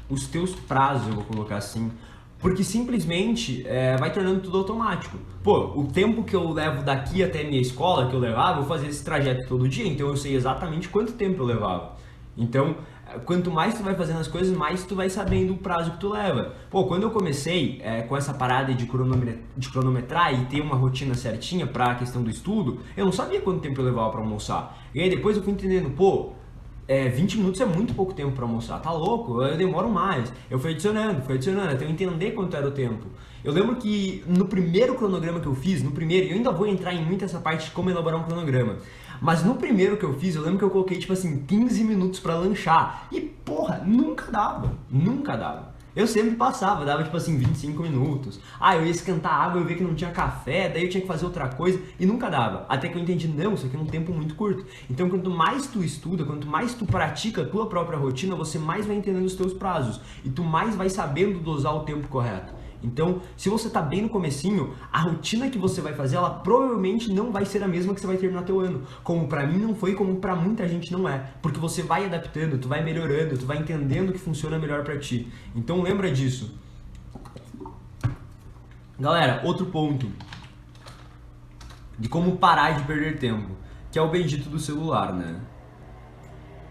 os teus prazos, eu vou colocar assim. Porque simplesmente vai tornando tudo automático. Pô, o tempo que eu levo daqui até minha escola, que eu levava, eu fazia esse trajeto todo dia, então eu sei exatamente quanto tempo eu levava. Então, quanto mais tu vai fazendo as coisas, mais tu vai sabendo o prazo que tu leva. Pô, quando eu comecei com essa parada de cronometrar e ter uma rotina certinha pra questão do estudo, eu não sabia quanto tempo eu levava pra almoçar. E aí depois eu fui entendendo, pô, 20 minutos é muito pouco tempo pra almoçar, tá louco? Eu demoro mais. Eu fui adicionando, até eu entender quanto era o tempo. Eu lembro que no primeiro cronograma que eu fiz, eu ainda vou entrar em muito essa parte de como elaborar um cronograma, mas no primeiro que eu fiz, eu lembro que eu coloquei tipo assim, 15 minutos pra lanchar. E porra, nunca dava. Eu sempre passava, dava tipo assim 25 minutos. Eu ia esquentar água, eu via que não tinha café, daí eu tinha que fazer outra coisa e nunca dava. Até que eu entendi, não, isso aqui é um tempo muito curto. Então quanto mais tu estuda, quanto mais tu pratica a tua própria rotina, você mais vai entendendo os teus prazos e tu mais vai sabendo dosar o tempo correto. Então, se você tá bem no comecinho, a rotina que você vai fazer, ela provavelmente não vai ser a mesma que você vai terminar teu ano. Como pra mim não foi, como pra muita gente não é. Porque você vai adaptando, tu vai melhorando, tu vai entendendo o que funciona melhor pra ti. Então lembra disso. Galera, outro ponto de como parar de perder tempo, que é o bendito do celular, né?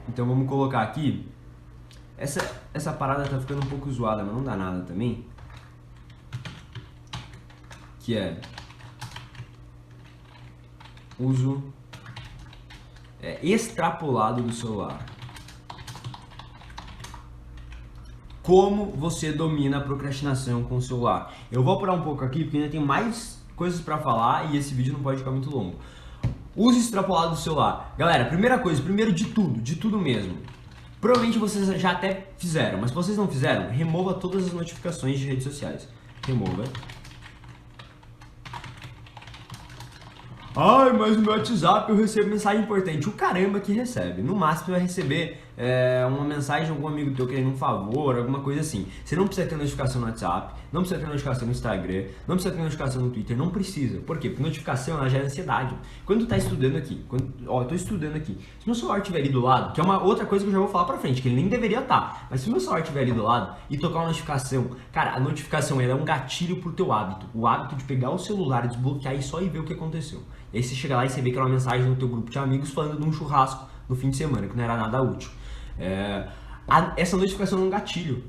Então vamos colocar aqui. Essa parada tá ficando um pouco zoada, mas não dá nada também. Que é uso extrapolado do celular. Como você domina a procrastinação com o celular? Eu vou apurar um pouco aqui porque ainda tem mais coisas para falar e esse vídeo não pode ficar muito longo. Uso extrapolado do celular. Galera, primeiro de tudo mesmo. Provavelmente vocês já até fizeram, mas se vocês não fizeram, remova todas as notificações de redes sociais. Remova. Mas no meu WhatsApp eu recebo mensagem importante. O caramba que recebe. No máximo vai receber uma mensagem de algum amigo teu querendo um favor, alguma coisa assim. Você não precisa ter notificação no WhatsApp, não precisa ter notificação no Instagram, não precisa ter notificação no Twitter, não precisa. Por quê? Porque notificação ela gera ansiedade. Quando tu tá estudando aqui, eu tô estudando aqui, se meu celular estiver ali do lado, que é uma outra coisa que eu já vou falar pra frente, que ele nem deveria estar, mas se meu celular estiver ali do lado e tocar uma notificação, cara, a notificação ela é um gatilho pro teu hábito. O hábito de pegar o celular, desbloquear e só ir ver o que aconteceu. E aí você chega lá e você vê que era uma mensagem no teu grupo de amigos falando de um churrasco no fim de semana, que não era nada útil. Essa notificação é um gatilho.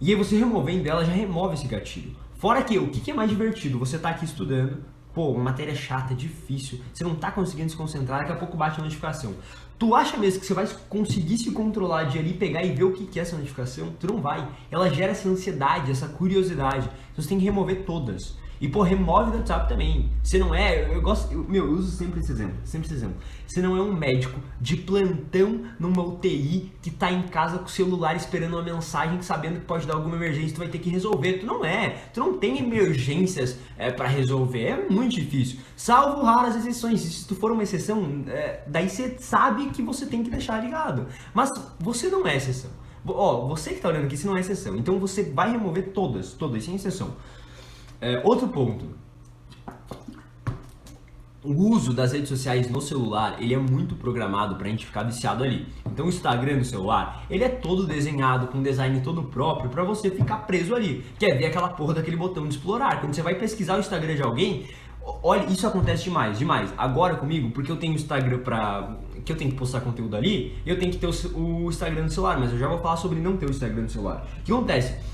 E aí você removendo ela, já remove esse gatilho. Fora que, o que é mais divertido? Você tá aqui estudando, uma matéria chata, difícil, você não tá conseguindo se concentrar, daqui a pouco bate a notificação. Tu acha mesmo que você vai conseguir se controlar de ali, pegar e ver o que é essa notificação? Tu não vai. Ela gera essa ansiedade, essa curiosidade. Então você tem que remover todas. E, remove do WhatsApp também. Você não eu uso sempre esse exemplo. Você não é um médico de plantão numa UTI que tá em casa com o celular esperando uma mensagem, sabendo que pode dar alguma emergência, tu vai ter que resolver. Tu não é. Tu não tem emergências pra resolver. É muito difícil. Salvo raras exceções. Se tu for uma exceção, daí você sabe que você tem que deixar ligado. Mas você não é exceção. Você que tá olhando aqui, você não é exceção. Então você vai remover todas, sem exceção. Outro ponto, o uso das redes sociais no celular, ele é muito programado para a gente ficar viciado ali. Então o Instagram no celular, ele é todo desenhado com um design todo próprio para você ficar preso ali. Quer ver aquela porra daquele botão de explorar. Quando você vai pesquisar o Instagram de alguém, olha, isso acontece demais. Agora comigo, porque eu tenho o Instagram que eu tenho que postar conteúdo ali, eu tenho que ter o Instagram no celular, mas eu já vou falar sobre não ter o Instagram no celular. O que acontece?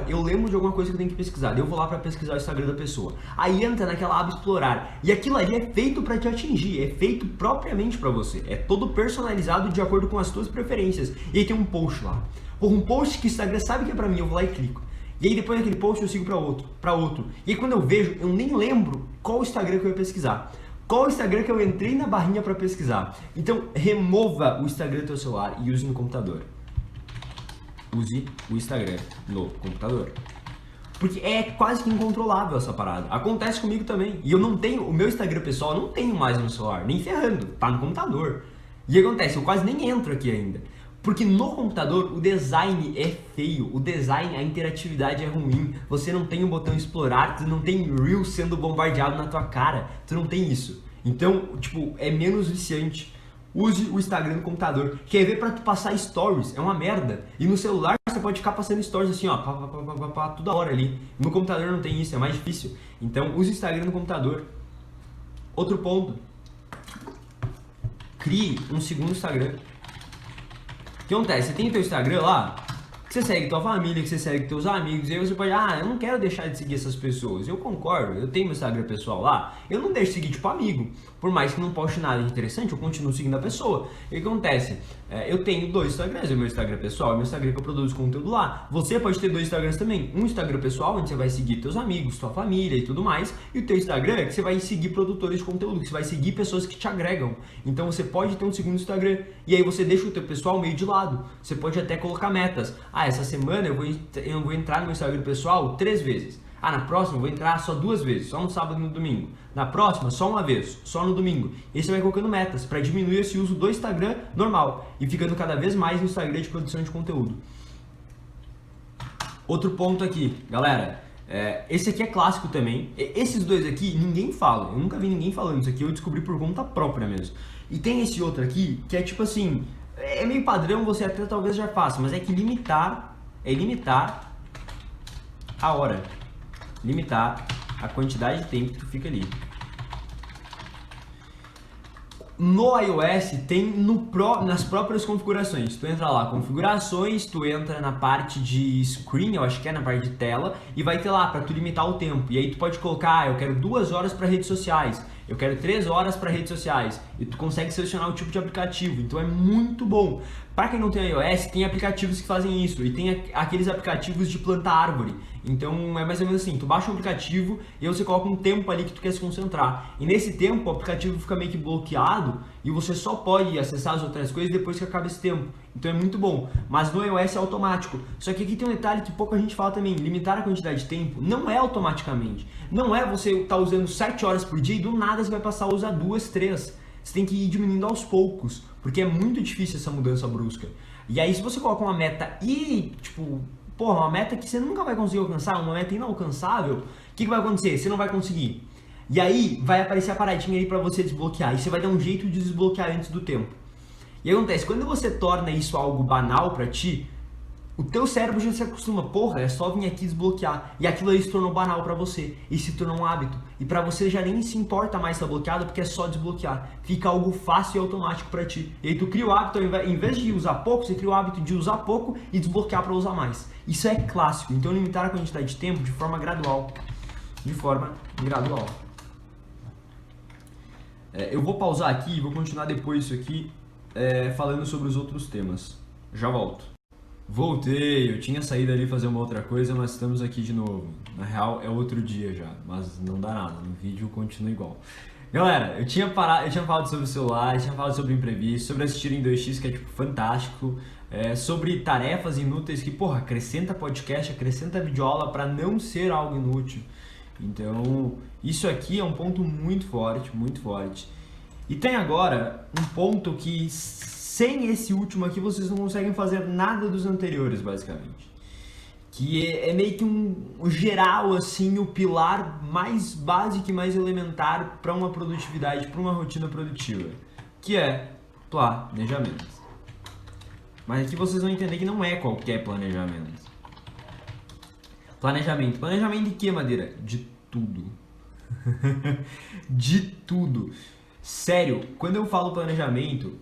Eu lembro de alguma coisa que eu tenho que pesquisar, daí eu vou lá pra pesquisar o Instagram da pessoa. Aí entra naquela aba explorar, e aquilo ali é feito pra te atingir, é feito propriamente pra você. É todo personalizado de acordo com as tuas preferências. E aí tem um post lá. Um post que o Instagram sabe que é pra mim, eu vou lá e clico. E aí depois daquele post eu sigo pra outro. E aí quando eu vejo, eu nem lembro qual Instagram que eu ia pesquisar. Qual Instagram que eu entrei na barrinha pra pesquisar. Então remova o Instagram do teu celular e use no computador. Use o Instagram no computador. Porque é quase que incontrolável essa parada. Acontece comigo também. E eu não tenho, o meu Instagram pessoal eu não tenho mais no celular, nem ferrando, tá no computador. E acontece, eu quase nem entro aqui ainda. Porque no computador o design é feio, o design, a interatividade é ruim, você não tem o botão explorar, tu não tem Reels sendo bombardeado na tua cara, tu não tem isso. Então, é menos viciante. Use o Instagram no computador. Quer ver pra tu passar stories? É uma merda. E no celular você pode ficar passando stories assim, toda hora ali. No computador não tem isso, é mais difícil. Então use o Instagram no computador. Outro ponto. Crie um segundo Instagram. O que acontece? Você tem o teu Instagram lá, que você segue tua família, que você segue teus amigos, e aí você pode, eu não quero deixar de seguir essas pessoas. Eu concordo, eu tenho meu Instagram pessoal lá, eu não deixo de seguir tipo amigo. Por mais que não poste nada de interessante, eu continuo seguindo a pessoa. E o que acontece? Eu tenho 2 Instagrams, o meu Instagram pessoal e o meu Instagram que eu produzo conteúdo lá. Você pode ter 2 Instagrams também. Um Instagram pessoal, onde você vai seguir teus amigos, tua família e tudo mais. E o teu Instagram, que você vai seguir produtores de conteúdo, que você vai seguir pessoas que te agregam. Então você pode ter um segundo Instagram. E aí você deixa o teu pessoal meio de lado. Você pode até colocar metas. Essa semana eu vou entrar no meu Instagram pessoal 3 vezes. Na próxima eu vou entrar só 2 vezes, só no sábado e no domingo. Na próxima, só uma vez, só no domingo. E você vai colocando metas para diminuir esse uso do Instagram normal e ficando cada vez mais no Instagram de produção de conteúdo. Outro ponto aqui, galera, esse aqui é clássico também. Esses 2 aqui ninguém fala, eu nunca vi ninguém falando isso aqui, eu descobri por conta própria mesmo. E tem esse outro aqui que é tipo assim, é meio padrão, você até talvez já faça, mas é que limitar a hora. Limitar a quantidade de tempo que tu fica ali. No iOS tem nas próprias configurações. Tu entra lá, configurações, tu entra na parte de screen, eu acho que é na parte de tela, e vai ter lá para tu limitar o tempo. E aí tu pode colocar, eu quero 2 horas para redes sociais, eu quero 3 horas para redes sociais, e tu consegue selecionar o tipo de aplicativo. Então é muito bom. Para quem não tem iOS, tem aplicativos que fazem isso, e tem aqueles aplicativos de plantar árvore. Então é mais ou menos assim, tu baixa um aplicativo e aí você coloca um tempo ali que tu quer se concentrar. E nesse tempo o aplicativo fica meio que bloqueado e você só pode acessar as outras coisas depois que acaba esse tempo. Então é muito bom, mas no iOS é automático. Só que aqui tem um detalhe que pouca gente fala também, limitar a quantidade de tempo não é automaticamente. Não é você estar usando 7 horas por dia e do nada você vai passar a usar 2, 3. Você tem que ir diminuindo aos poucos, porque é muito difícil essa mudança brusca. E aí se você coloca uma meta uma meta que você nunca vai conseguir alcançar, uma meta inalcançável, o que vai acontecer? Você não vai conseguir. E aí vai aparecer a paradinha aí pra você desbloquear, e você vai dar um jeito de desbloquear antes do tempo. E aí acontece, quando você torna isso algo banal pra ti, o teu cérebro já se acostuma, é só vir aqui desbloquear. E aquilo aí se tornou banal pra você, e se tornou um hábito. E pra você já nem se importa mais estar bloqueado, porque é só desbloquear. Fica algo fácil e automático pra ti. E aí tu cria o hábito, em vez de usar pouco, você cria o hábito de usar pouco e desbloquear pra usar mais. Isso é clássico, então limitar a quantidade de tempo de forma gradual. Eu vou pausar aqui e vou continuar depois isso aqui, falando sobre os outros temas. Já volto. Voltei, eu tinha saído ali fazer uma outra coisa, mas estamos aqui de novo. Na real é outro dia já, mas não dá nada, no vídeo continua igual. Galera, eu tinha falado sobre o celular, eu tinha falado sobre imprevisto, sobre assistir em 2x, que é tipo fantástico, sobre tarefas inúteis que, acrescenta podcast, acrescenta videoaula para não ser algo inútil. Então, isso aqui é um ponto muito forte, muito forte. E tem agora um ponto que sem esse último aqui vocês não conseguem fazer nada dos anteriores, basicamente. Que é meio que um geral, assim, o pilar mais básico e mais elementar para uma produtividade, para uma rotina produtiva, que é planejamento. Mas aqui vocês vão entender que não é qualquer planejamento. Planejamento de que, Madeira? De tudo. De tudo. Sério, quando eu falo planejamento,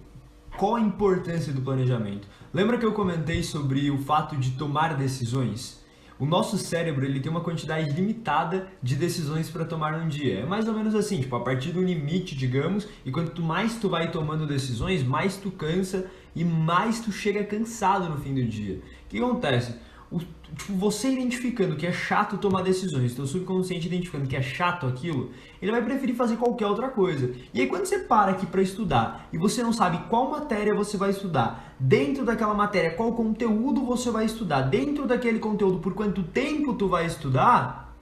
qual a importância do planejamento? Lembra que eu comentei sobre o fato de tomar decisões? O nosso cérebro ele tem uma quantidade limitada de decisões para tomar num dia. É mais ou menos assim, a partir do limite, digamos, e quanto mais tu vai tomando decisões, mais tu cansa e mais tu chega cansado no fim do dia. O que acontece? Você identificando que é chato tomar decisões, teu subconsciente identificando que é chato aquilo, ele vai preferir fazer qualquer outra coisa. E aí quando você para aqui para estudar e você não sabe qual matéria você vai estudar, dentro daquela matéria qual conteúdo você vai estudar, dentro daquele conteúdo por quanto tempo tu vai estudar,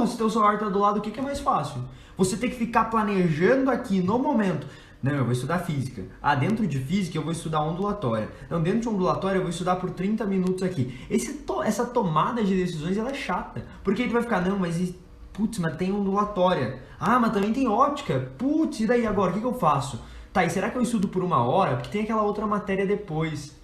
se teu celular tá do lado, o que é mais fácil? Você tem que ficar planejando aqui no momento. Não, eu vou estudar física. Dentro de física eu vou estudar ondulatória. Não, dentro de ondulatória eu vou estudar por 30 minutos aqui. Essa tomada de decisões ela é chata. Porque aí tu vai ficar, mas tem ondulatória. Mas também tem óptica. E daí agora? O que eu faço? Tá, e será que eu estudo por 1 hora? Porque tem aquela outra matéria depois.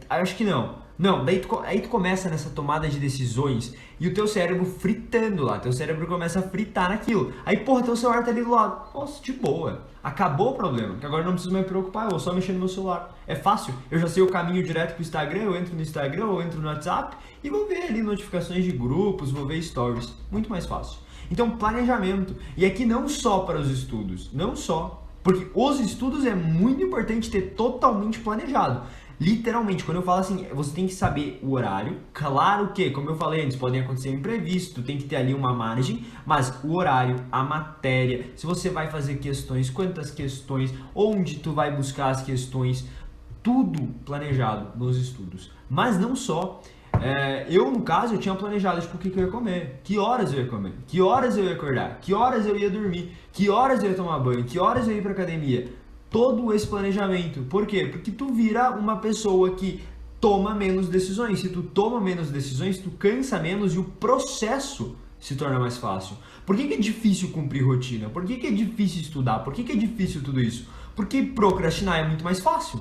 Acho que não. Não, aí tu começa nessa tomada de decisões e o teu cérebro fritando lá, teu cérebro começa a fritar naquilo. Aí, porra, teu celular tá ali do lado. Nossa, de boa. Acabou o problema, que agora eu não preciso mais me preocupar, eu vou só mexer no meu celular. É fácil, eu já sei o caminho direto pro Instagram, eu entro no Instagram, eu entro no WhatsApp e vou ver ali notificações de grupos, vou ver stories. Muito mais fácil. Então, planejamento. E aqui não só para os estudos, não só. Porque os estudos é muito importante ter totalmente planejado. Literalmente, quando eu falo assim, você tem que saber o horário. Claro que, como eu falei antes, podem acontecer imprevistos, tem que ter ali uma margem, mas o horário, a matéria, se você vai fazer questões, quantas questões, onde tu vai buscar as questões, tudo planejado nos estudos. Mas não só. Eu, no caso, eu tinha planejado tipo, o que eu ia comer, que horas eu ia comer, que horas eu ia acordar, que horas eu ia dormir, que horas eu ia tomar banho, que horas eu ia ir pra academia. Todo esse planejamento. Por quê? Porque tu vira uma pessoa que toma menos decisões. Se tu toma menos decisões, tu cansa menos e o processo se torna mais fácil. Por que é difícil cumprir rotina? Por que é difícil estudar? Por que é difícil tudo isso? Porque procrastinar é muito mais fácil.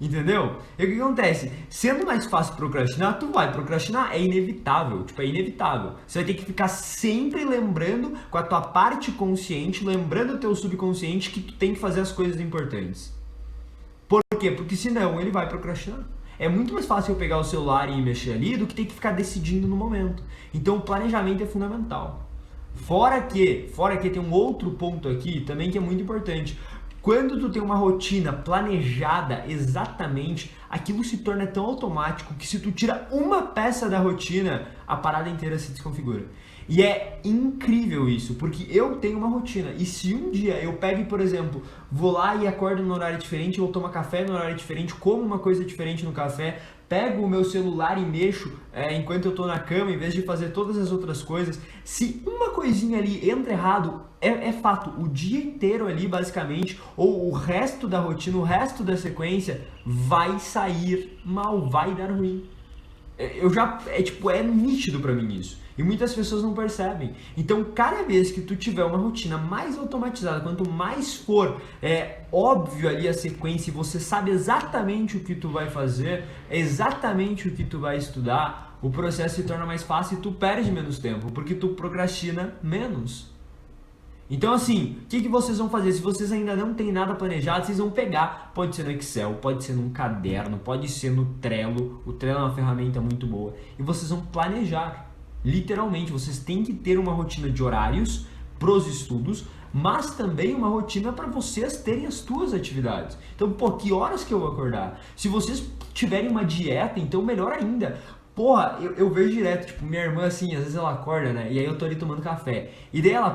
Entendeu? E o que acontece? Sendo mais fácil procrastinar, tu vai procrastinar, é inevitável, tipo, é inevitável. Você vai ter que ficar sempre lembrando com a tua parte consciente, lembrando o teu subconsciente que tu tem que fazer as coisas importantes. Por quê? Porque senão ele vai procrastinar. É muito mais fácil eu pegar o celular e mexer ali do que ter que ficar decidindo no momento. Então o planejamento é fundamental. Fora que tem um outro ponto aqui também que é muito importante. Quando tu tem uma rotina planejada exatamente, aquilo se torna tão automático que se tu tira uma peça da rotina, a parada inteira se desconfigura. E é incrível isso, porque eu tenho uma rotina. E se um dia eu pego, por exemplo, vou lá e acordo num horário diferente, ou tomo café num horário diferente, como uma coisa diferente no café, pego o meu celular e mexo enquanto eu tô na cama, em vez de fazer todas as outras coisas, se uma coisinha ali entra errado, é fato, o dia inteiro ali, basicamente, ou o resto da rotina, o resto da sequência, vai sair mal, vai dar ruim. É nítido pra mim isso. E muitas pessoas não percebem. Então, cada vez que tu tiver uma rotina mais automatizada, quanto mais for óbvio ali a sequência e você sabe exatamente o que tu vai fazer, exatamente o que tu vai estudar, o processo se torna mais fácil e tu perde menos tempo, porque tu procrastina menos. Então assim, o que vocês vão fazer? Se vocês ainda não têm nada planejado, vocês vão pegar, pode ser no Excel, pode ser num caderno, pode ser no Trello, o Trello é uma ferramenta muito boa, e vocês vão planejar. Literalmente, vocês têm que ter uma rotina de horários pros estudos, mas também uma rotina para vocês terem as suas atividades. Então, que horas que eu vou acordar? Se vocês tiverem uma dieta, então melhor ainda. Porra, eu vejo direto, tipo, minha irmã assim, às vezes ela acorda, né? E aí eu tô ali tomando café. E daí ela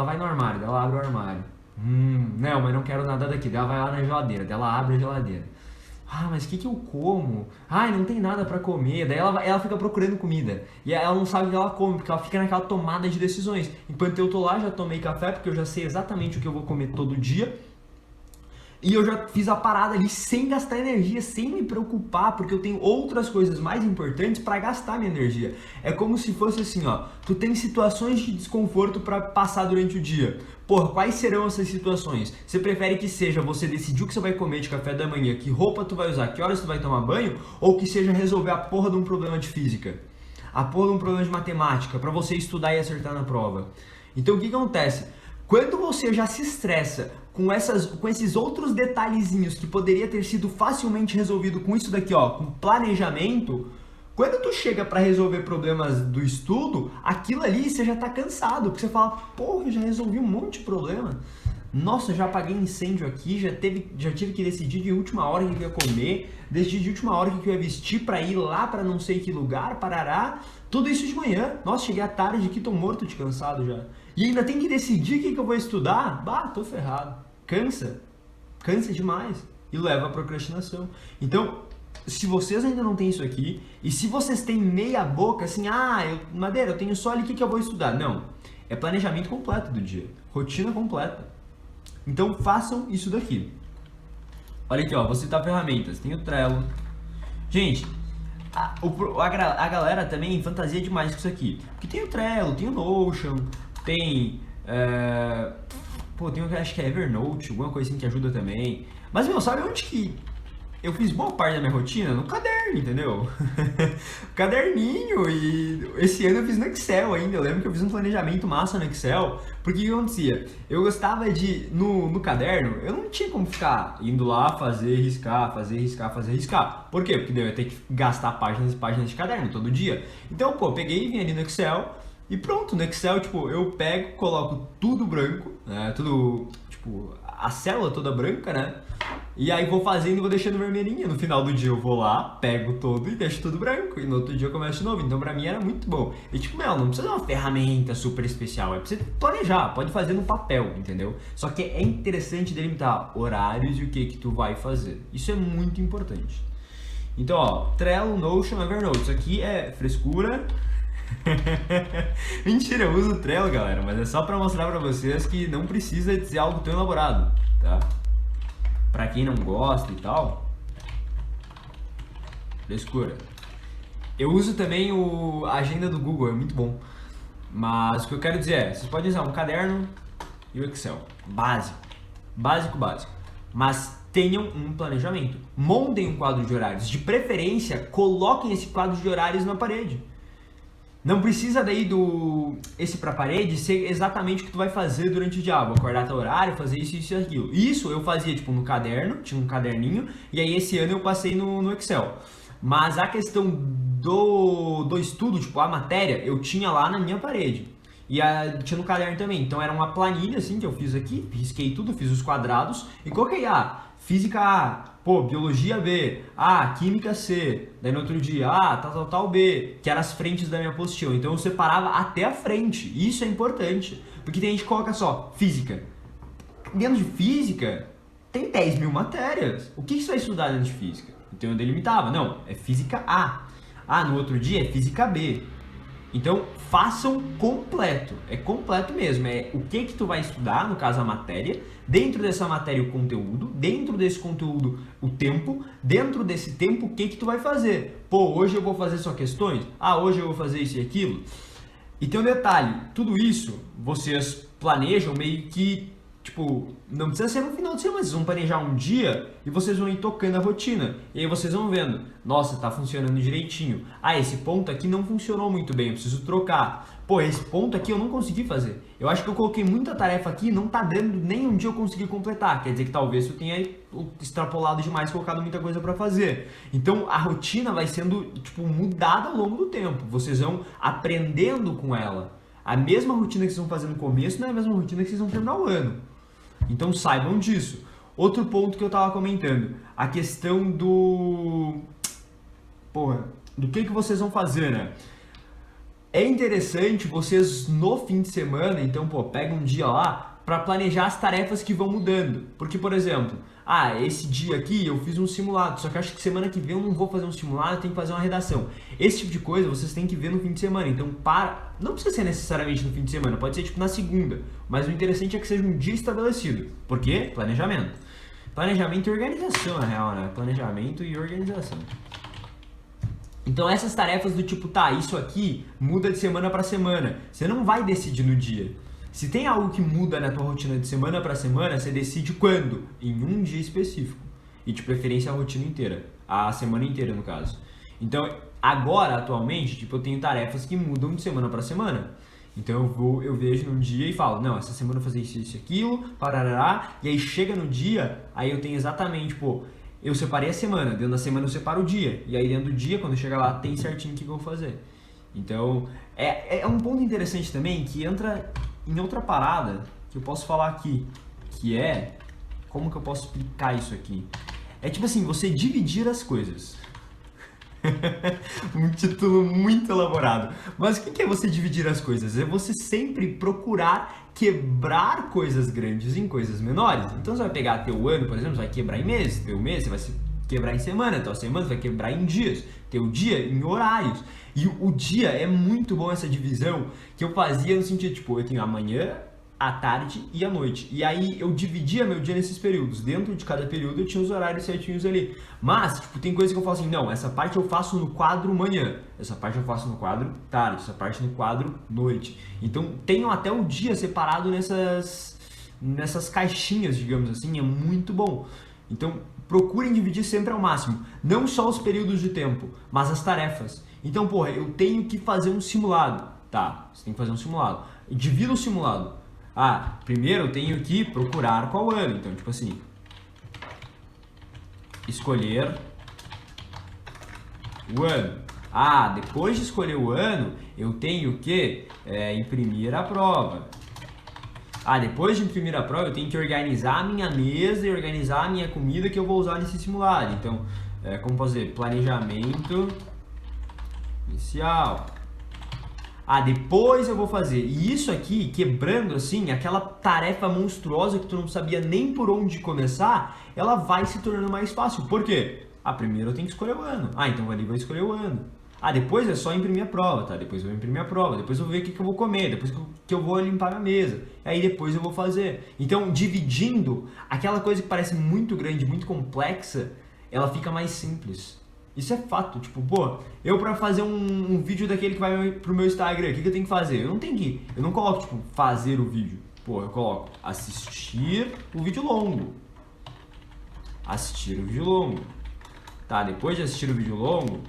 vai no armário, ela abre o armário. Não, mas não quero nada daqui. Daí ela vai lá na geladeira, daí ela abre a geladeira. Ah, mas o que eu como? Ai, não tem nada pra comer. Daí ela fica procurando comida. E ela não sabe o que ela come, porque ela fica naquela tomada de decisões. Enquanto eu tô lá, já tomei café, porque eu já sei exatamente o que eu vou comer todo dia. E eu já fiz a parada ali sem gastar energia, sem me preocupar, porque eu tenho outras coisas mais importantes para gastar minha energia. É como se fosse assim, ó, tu tem situações de desconforto para passar durante o dia. Porra, quais serão essas situações? Você prefere que seja você decidir o que você vai comer de café da manhã, que roupa tu vai usar, que horas tu vai tomar banho, ou que seja resolver a porra de um problema de física, a porra de um problema de matemática, para você estudar e acertar na prova? Então o que acontece? Quando você já se estressa com esses outros detalhezinhos que poderia ter sido facilmente resolvido com isso daqui, ó, com planejamento, quando tu chega para resolver problemas do estudo, aquilo ali você já tá cansado, porque você fala, porra, já resolvi um monte de problema. Nossa, já apaguei incêndio aqui, já tive que decidir de última hora o que eu ia comer, decidi de última hora o que eu ia vestir para ir lá para não sei que lugar, parará. Tudo isso de manhã. Nossa, cheguei à tarde aqui, tô morto de cansado já. E ainda tem que decidir o que eu vou estudar? Bah, tô ferrado. Cansa demais e leva à procrastinação. Então, se vocês ainda não têm isso aqui, e se vocês têm meia boca, assim, Madeira, eu tenho só ali o que eu vou estudar. Não, é planejamento completo do dia, rotina completa. Então, façam isso daqui. Olha aqui, ó, vou citar ferramentas, tem o Trello. Gente, a galera também fantasia demais com isso aqui, porque tem o Trello, tem o Notion, tem... tem um que acho que é Evernote, alguma coisa assim que ajuda também. Mas, sabe onde que eu fiz boa parte da minha rotina? No caderno. caderno, entendeu? Caderninho, e esse ano eu fiz no Excel ainda. Eu lembro que eu fiz um planejamento massa no Excel, porque o que acontecia? Eu gostava de, no caderno, eu não tinha como ficar indo lá fazer, riscar, fazer, riscar, fazer, riscar. Por quê? Porque daí eu ia ter que gastar páginas e páginas de caderno todo dia. Então, pô, peguei e vim ali no Excel e pronto. No Excel, tipo, eu pego, coloco tudo branco, né? Tudo, tipo, a célula toda branca, né? E aí vou fazendo e vou deixando vermelhinha. No final do dia eu vou lá, pego todo e deixo tudo branco. E no outro dia eu começo de novo. Então pra mim era muito bom. E tipo, não precisa de uma ferramenta super especial. É pra você planejar, pode fazer no papel, entendeu? Só que é interessante delimitar horários e o que tu vai fazer. Isso é muito importante. Então, ó, Trello, Notion, Evernote. Isso aqui é frescura. Mentira, eu uso o Trello, galera. Mas é só pra mostrar pra vocês que não precisa de ser algo tão elaborado, tá? Pra quem não gosta e tal, frescura. Eu uso também a agenda do Google, é muito bom. Mas o que eu quero dizer é, vocês podem usar um caderno e o Excel. Básico. Básico, básico. Mas tenham um planejamento. Montem um quadro de horários. De preferência, coloquem esse quadro de horários na parede. Não precisa daí esse pra parede ser exatamente o que tu vai fazer durante o dia. Vou acordar até o horário, fazer isso, isso e aquilo. Isso eu fazia tipo no caderno, tinha um caderninho, e aí esse ano eu passei no Excel. Mas a questão do estudo, tipo a matéria, eu tinha lá na minha parede. E tinha no caderno também. Então era uma planilha assim que eu fiz aqui, risquei tudo, fiz os quadrados e coloquei física A, pô, biologia B, química C, daí no outro dia, tal B, que eram as frentes da minha apostila. Então eu separava até a frente, isso é importante, porque tem gente que coloca só física. Dentro de física, tem 10 mil matérias. O que você vai estudar dentro de física? Então eu delimitava, não, é física A. No outro dia é física B. Então, façam completo, é completo mesmo, é o que tu vai estudar, no caso a matéria, dentro dessa matéria o conteúdo, dentro desse conteúdo o tempo, dentro desse tempo o que tu vai fazer. Pô, hoje eu vou fazer só questões? Hoje eu vou fazer isso e aquilo? E tem um detalhe, tudo isso vocês planejam meio que, tipo, não precisa ser no final de semana, vocês vão planejar um dia e vocês vão ir tocando a rotina. E aí vocês vão vendo, nossa, tá funcionando direitinho. Esse ponto aqui não funcionou muito bem, eu preciso trocar. Pô, esse ponto aqui eu não consegui fazer. Eu acho que eu coloquei muita tarefa aqui e não tá dando, nem um dia eu consegui completar. Quer dizer que talvez eu tenha extrapolado demais, colocado muita coisa para fazer. Então a rotina vai sendo, tipo, mudada ao longo do tempo. Vocês vão aprendendo com ela. A mesma rotina que vocês vão fazer no começo não é a mesma rotina que vocês vão terminar o ano. Então saibam disso. Outro ponto que eu tava comentando, a questão do que vocês vão fazer, né? É interessante vocês no fim de semana, então, pega um dia lá para planejar as tarefas que vão mudando. Porque, por exemplo, esse dia aqui eu fiz um simulado, só que acho que semana que vem eu não vou fazer um simulado, eu tenho que fazer uma redação. Esse tipo de coisa vocês têm que ver no fim de semana. Então, não precisa ser necessariamente no fim de semana, pode ser tipo na segunda. Mas o interessante é que seja um dia estabelecido. Por quê? Planejamento. Planejamento e organização, na real, né? Planejamento e organização. Então essas tarefas do tipo, isso aqui muda de semana para semana. Você não vai decidir no dia. Se tem algo que muda na tua rotina de semana para semana, você decide quando? Em um dia específico. E de preferência a rotina inteira. A semana inteira, no caso. Então, agora, atualmente, eu tenho tarefas que mudam de semana para semana. Então eu vejo num dia e falo, não, essa semana eu vou fazer isso, isso, aquilo, parará. E aí chega no dia, aí eu tenho exatamente, eu separei a semana, dentro da semana eu separo o dia. E aí dentro do dia, quando chega lá, tem certinho o que eu vou fazer. Então, é um ponto interessante também que entra em outra parada que eu posso falar aqui, que é, como que eu posso explicar isso aqui? É tipo assim, você dividir as coisas. Um título muito elaborado. Mas o que é você dividir as coisas? É você sempre procurar quebrar coisas grandes em coisas menores. Então você vai pegar teu ano, por exemplo, você vai quebrar em meses. Teu mês você vai quebrar em semana. Tua semana você vai quebrar em dias. Teu dia em horários. E o dia é muito bom essa divisão que eu fazia no sentido, eu tenho amanhã, à tarde e à noite. E aí eu dividia meu dia nesses períodos. Dentro de cada período eu tinha os horários certinhos ali. Mas, tem coisa que eu falo assim, não, essa parte eu faço no quadro manhã, essa parte eu faço no quadro tarde, essa parte no quadro noite. Então, tenho até o dia separado nessas caixinhas, digamos assim, é muito bom. Então, procurem dividir sempre ao máximo, não só os períodos de tempo, mas as tarefas. Então, porra, eu tenho que fazer um simulado. Tá, você tem que fazer um simulado. Divida o simulado. Ah, primeiro eu tenho que procurar qual ano. Então, tipo assim, escolher o ano. Ah, depois de escolher o ano, eu tenho que imprimir a prova. Ah, depois de imprimir a prova, eu tenho que organizar a minha mesa e organizar a minha comida que eu vou usar nesse simulado. Então, como fazer? Planejamento inicial. Ah, depois eu vou fazer. E isso aqui, quebrando assim, aquela tarefa monstruosa que tu não sabia nem por onde começar, ela vai se tornando mais fácil. Por quê? Ah, primeiro eu tenho que escolher o ano. Ah, então ali vou escolher o ano. Ah, depois é só imprimir a prova, tá? Depois eu vou imprimir a prova, depois eu vou ver o que eu vou comer, depois que eu vou limpar a mesa. Aí depois eu vou fazer. Então, dividindo, aquela coisa que parece muito grande, muito complexa, ela fica mais simples. Isso é fato, tipo, pô, eu pra fazer um vídeo daquele que vai pro meu Instagram, o que eu tenho que fazer? Eu não coloco, tipo, fazer o vídeo. Pô, eu coloco assistir o vídeo longo. Assistir o vídeo longo. Tá, depois de assistir o vídeo longo,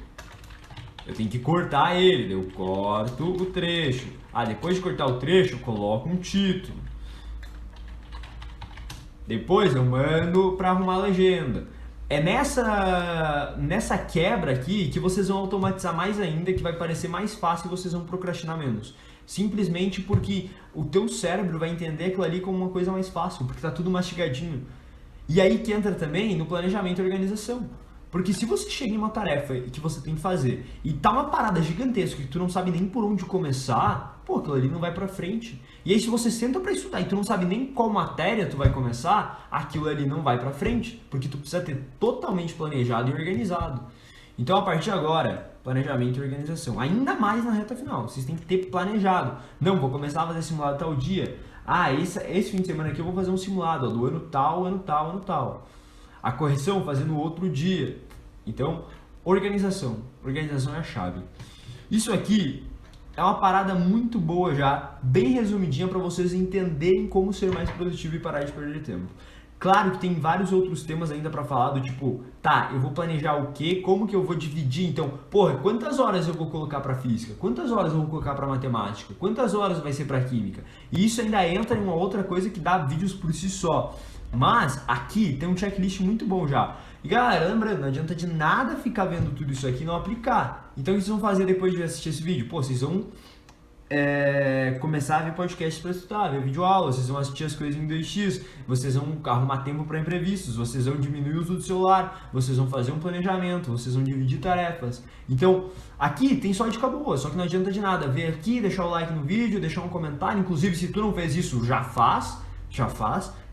eu tenho que cortar ele, eu corto o trecho. Ah, depois de cortar o trecho, eu coloco um título. Depois eu mando para arrumar a legenda. É nessa quebra aqui que vocês vão automatizar mais ainda, que vai parecer mais fácil e vocês vão procrastinar menos. Simplesmente porque o teu cérebro vai entender aquilo ali como uma coisa mais fácil, porque tá tudo mastigadinho. E aí que entra também no planejamento e organização. Porque se você chega em uma tarefa que você tem que fazer e tá uma parada gigantesca que tu não sabe nem por onde começar, pô, aquilo ali não vai pra frente. E aí se você senta pra estudar e tu não sabe nem qual matéria tu vai começar, aquilo ali não vai pra frente, porque tu precisa ter totalmente planejado e organizado. Então a partir de agora, planejamento e organização, ainda mais na reta final, vocês têm que ter planejado. Não, vou começar a fazer simulado tal dia. Ah, esse fim de semana aqui eu vou fazer um simulado, ó, do ano tal, ano tal, ano tal. A correção fazer no outro dia. Então, organização. Organização é a chave. Isso aqui é uma parada muito boa já, bem resumidinha para vocês entenderem como ser mais produtivo e parar de perder tempo. Claro que tem vários outros temas ainda para falar, do tipo, tá, eu vou planejar o quê? Como que eu vou dividir? Então, porra, quantas horas eu vou colocar para física? Quantas horas eu vou colocar para matemática? Quantas horas vai ser para química? E isso ainda entra em uma outra coisa que dá vídeos por si só. Mas aqui tem um checklist muito bom já. E galera, lembrando, não adianta de nada ficar vendo tudo isso aqui e não aplicar. Então o que vocês vão fazer depois de assistir esse vídeo? Pô, vocês vão começar a ver podcast para estudar, ver videoaula, vocês vão assistir as coisas em 2x, vocês vão arrumar tempo para imprevistos, vocês vão diminuir o uso do celular, vocês vão fazer um planejamento, vocês vão dividir tarefas. Então, aqui tem só dica boa, só que não adianta de nada ver aqui, deixar o like no vídeo, deixar um comentário, inclusive se tu não fez isso, já faz.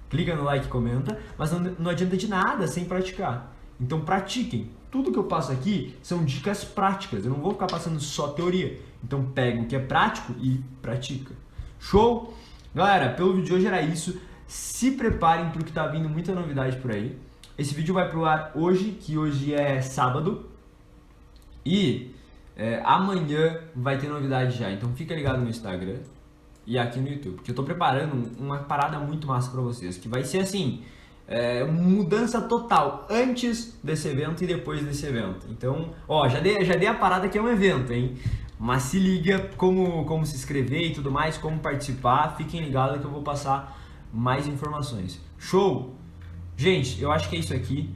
Clica no like e comenta, mas não adianta de nada sem praticar. Então pratiquem. Tudo que eu passo aqui são dicas práticas, eu não vou ficar passando só teoria. Então pega o que é prático e pratica. Show? Galera, pelo vídeo de hoje era isso. Se preparem porque tá vindo muita novidade por aí. Esse vídeo vai pro ar hoje, que hoje é sábado. E amanhã vai ter novidade já, então fica ligado no Instagram e aqui no YouTube, porque eu tô preparando uma parada muito massa pra vocês, que vai ser assim, mudança total, antes desse evento e depois desse evento. Então, ó, já dei a parada que é um evento, hein? Mas se liga como se inscrever e tudo mais, como participar, fiquem ligados que eu vou passar mais informações. Show? Gente, eu acho que é isso aqui.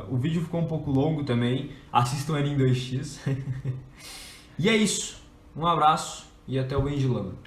O vídeo ficou um pouco longo também, assistam ele em 2x. E é isso, um abraço e até o Bem de Lama.